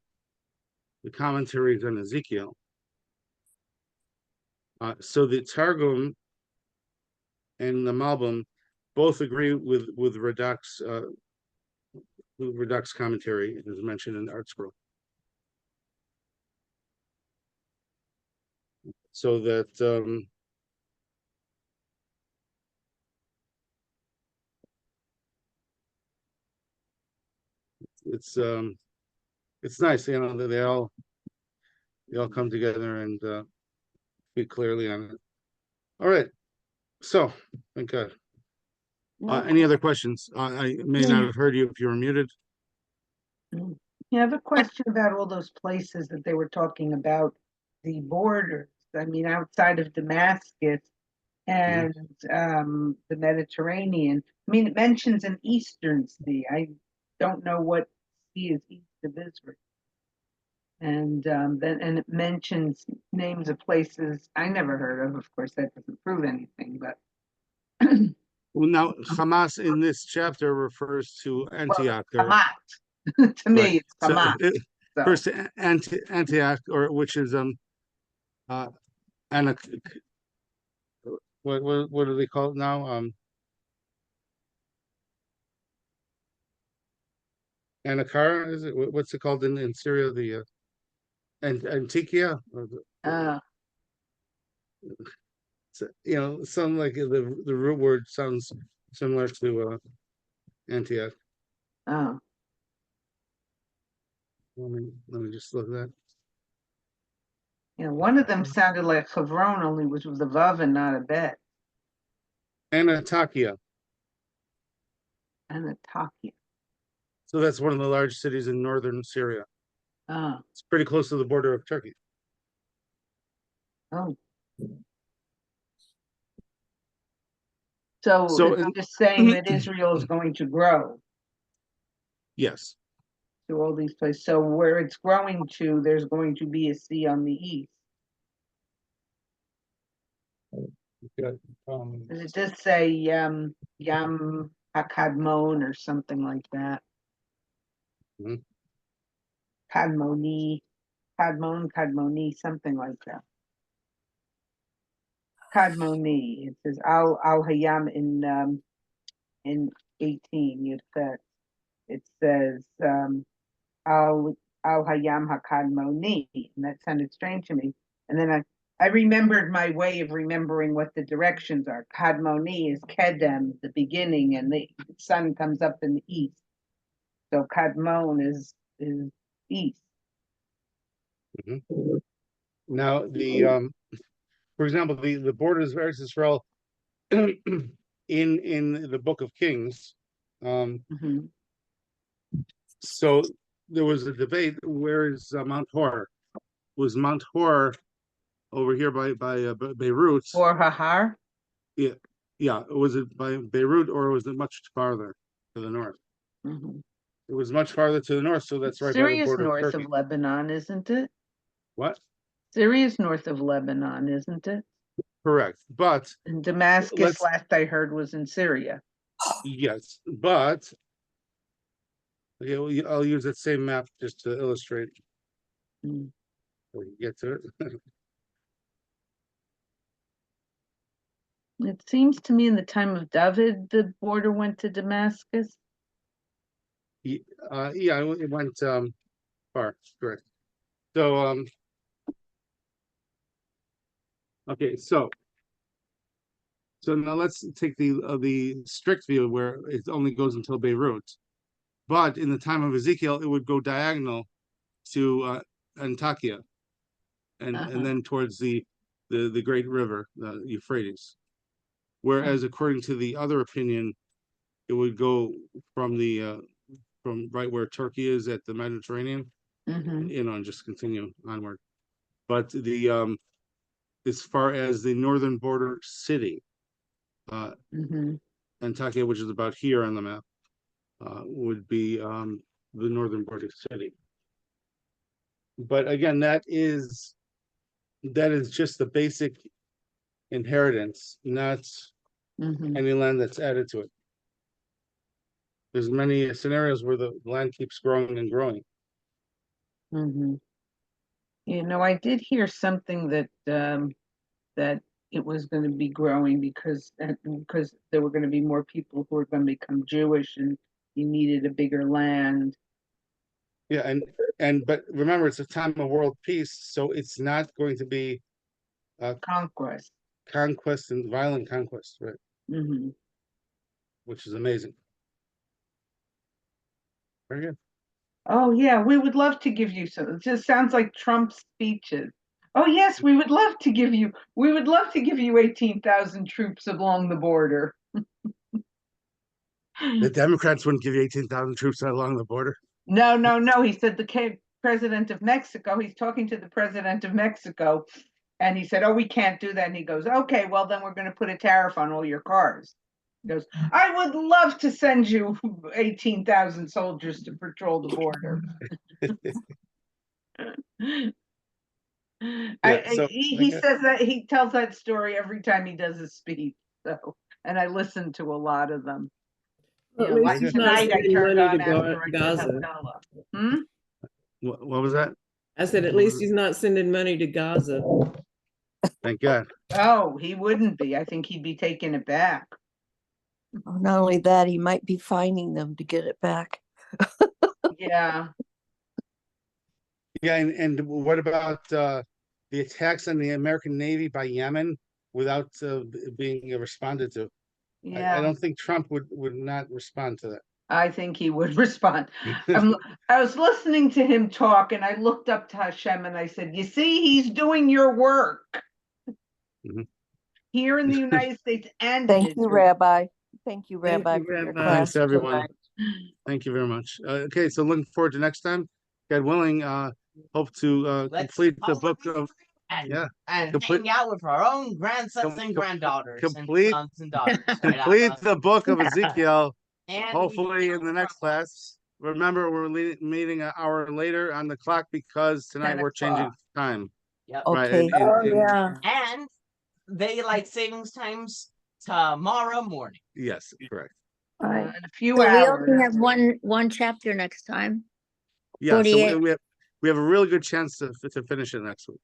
the commentaries on Ezekiel. So the Targum and the Malbim both agree with Radak's commentary, as mentioned in Art Scroll. So that it's nice, that they all come together and speak clearly on it. All right. So, thank God. Any other questions? I may not have heard you if you were muted. You have a question about all those places that they were talking about, the borders, I mean, outside of Damascus and the Mediterranean. I mean, it mentions an eastern sea. I don't know what sea is east of Israel. And then it mentions names of places I never heard of. Of course, that doesn't prove anything, but Well, now Hamas in this chapter refers to Antioch. Hamas. To me, it's Hamas. So. First Antioch, or which is Anak. What do they call it now? Anakara, is it? What's it called in Syria? The Antikia? So, some like the root word sounds similar to Antioch. Oh, Let me just look at that. one of them sounded like Chevron, only was with a vav and not a bet. Antakya. Antakya. So that's one of the large cities in northern Syria. Oh, It's pretty close to the border of Turkey. oh. So So it's just saying that Israel is going to grow yes. to all these places. So where it's growing to, there's going to be a sea on the east. Okay. 'Cause it does say Yam HaKadmon or something like that. Mhm. Kadmoni, something like that. Kadmoni. It says Al Hayam in 18. It says Al Hayam HaKadmoni, and that sounded strange to me. And then I remembered my way of remembering what the directions are. Kadmoni is Kedem, the beginning, and the sun comes up in the east. So Kadmon is east. Now for example, the borders of Eretz Israel in the Book of Kings. Mhm. So there was a debate. Where is Mount Hor? Was Mount Hor over here by Beirut? Or Hahar? Yeah. Was it by Beirut or was it much farther to the north? Mhm. It was much farther to the north, so that's right by the Syria's border of north Turkey. of Lebanon, isn't it? What? Syria's north of Lebanon, isn't it? Correct. But And Damascus, let's last I heard, was in Syria. yes, but okay, well, I'll use that same map just to illustrate. Mm. We can get to it. It seems to me in the time of David, the border went to Damascus. Yeah, it went far. Correct. So okay, so now let's take the strict view where it only goes until Beirut. But in the time of Ezekiel, it would go diagonal to Antakya, and then towards the great river, the Euphrates. Whereas according to the other opinion, it would go from from right where Turkey is at the Mediterranean, Mhm. and just continue onward. But as far as the northern border city, Mhm. Antakya, which is about here on the map, would be the northern border city. But again, that is just the basic inheritance, not Mhm. any land that's added to it. There's many scenarios where the land keeps growing and growing. Mhm. I did hear something that that it was going to be growing because there were going to be more people who were going to become Jewish, and you needed a bigger land. Yeah, but remember, it's a time of world peace, so it's not going to be Conquest. conquest and violent conquest, right? Hmm. Which is amazing. Very good. Oh yeah, we would love to give you some. It just sounds like Trump's speeches. Oh yes, we would love to give you. We would love to give you 18,000 troops along the border. The Democrats wouldn't give you 18,000 troops along the border. No, no, no. He said the president of Mexico. He's talking to the president of Mexico, and he said, "Oh, we can't do that." And he goes, "Okay, well then we're going to put a tariff on all your cars." He goes, "I would love to send you 18,000 soldiers to patrol the border." Yeah, so He says that he tells that story every time he does a speech. So, and I listen to a lot of them. Well, at Like least he's not tonight, I sending turned money on to after I did Gaza. Havdalah. Hmm? what was that? I said, at least he's not sending money to Gaza. Thank God. Oh, he wouldn't be. I think he'd be taking it back. Not only that, he might be fining them to get it back. Yeah. Yeah, and what about the attacks on the American Navy by Yemen without being responded to. I Yeah, don't think Trump would not respond to that. I think he would respond. I was listening to him talk and I looked up to Hashem and I said, you see, he's doing your work Mhm. here in the United States and in Thank you, Israel. Rabbi. Thank you, Thank Rabbi, you, for your Rabbi. Thanks, class everyone. tonight. Thank you very much. Okay, so looking forward to next time. God willing, hope to Let's complete the follow book the of and, and complete- hang out with our own grandsons and granddaughters complete- and sons and daughters. right complete out the book of Ezekiel. and Hopefully in the next class. Remember, we're meeting an hour later on the clock because tonight 10 we're changing o'clock. time. Yep. Right. Okay. And daylight savings times tomorrow morning. Yes, correct. In a few So we hours. only have one chapter next time. Yeah, so 48. we have a really good chance to finish it next week.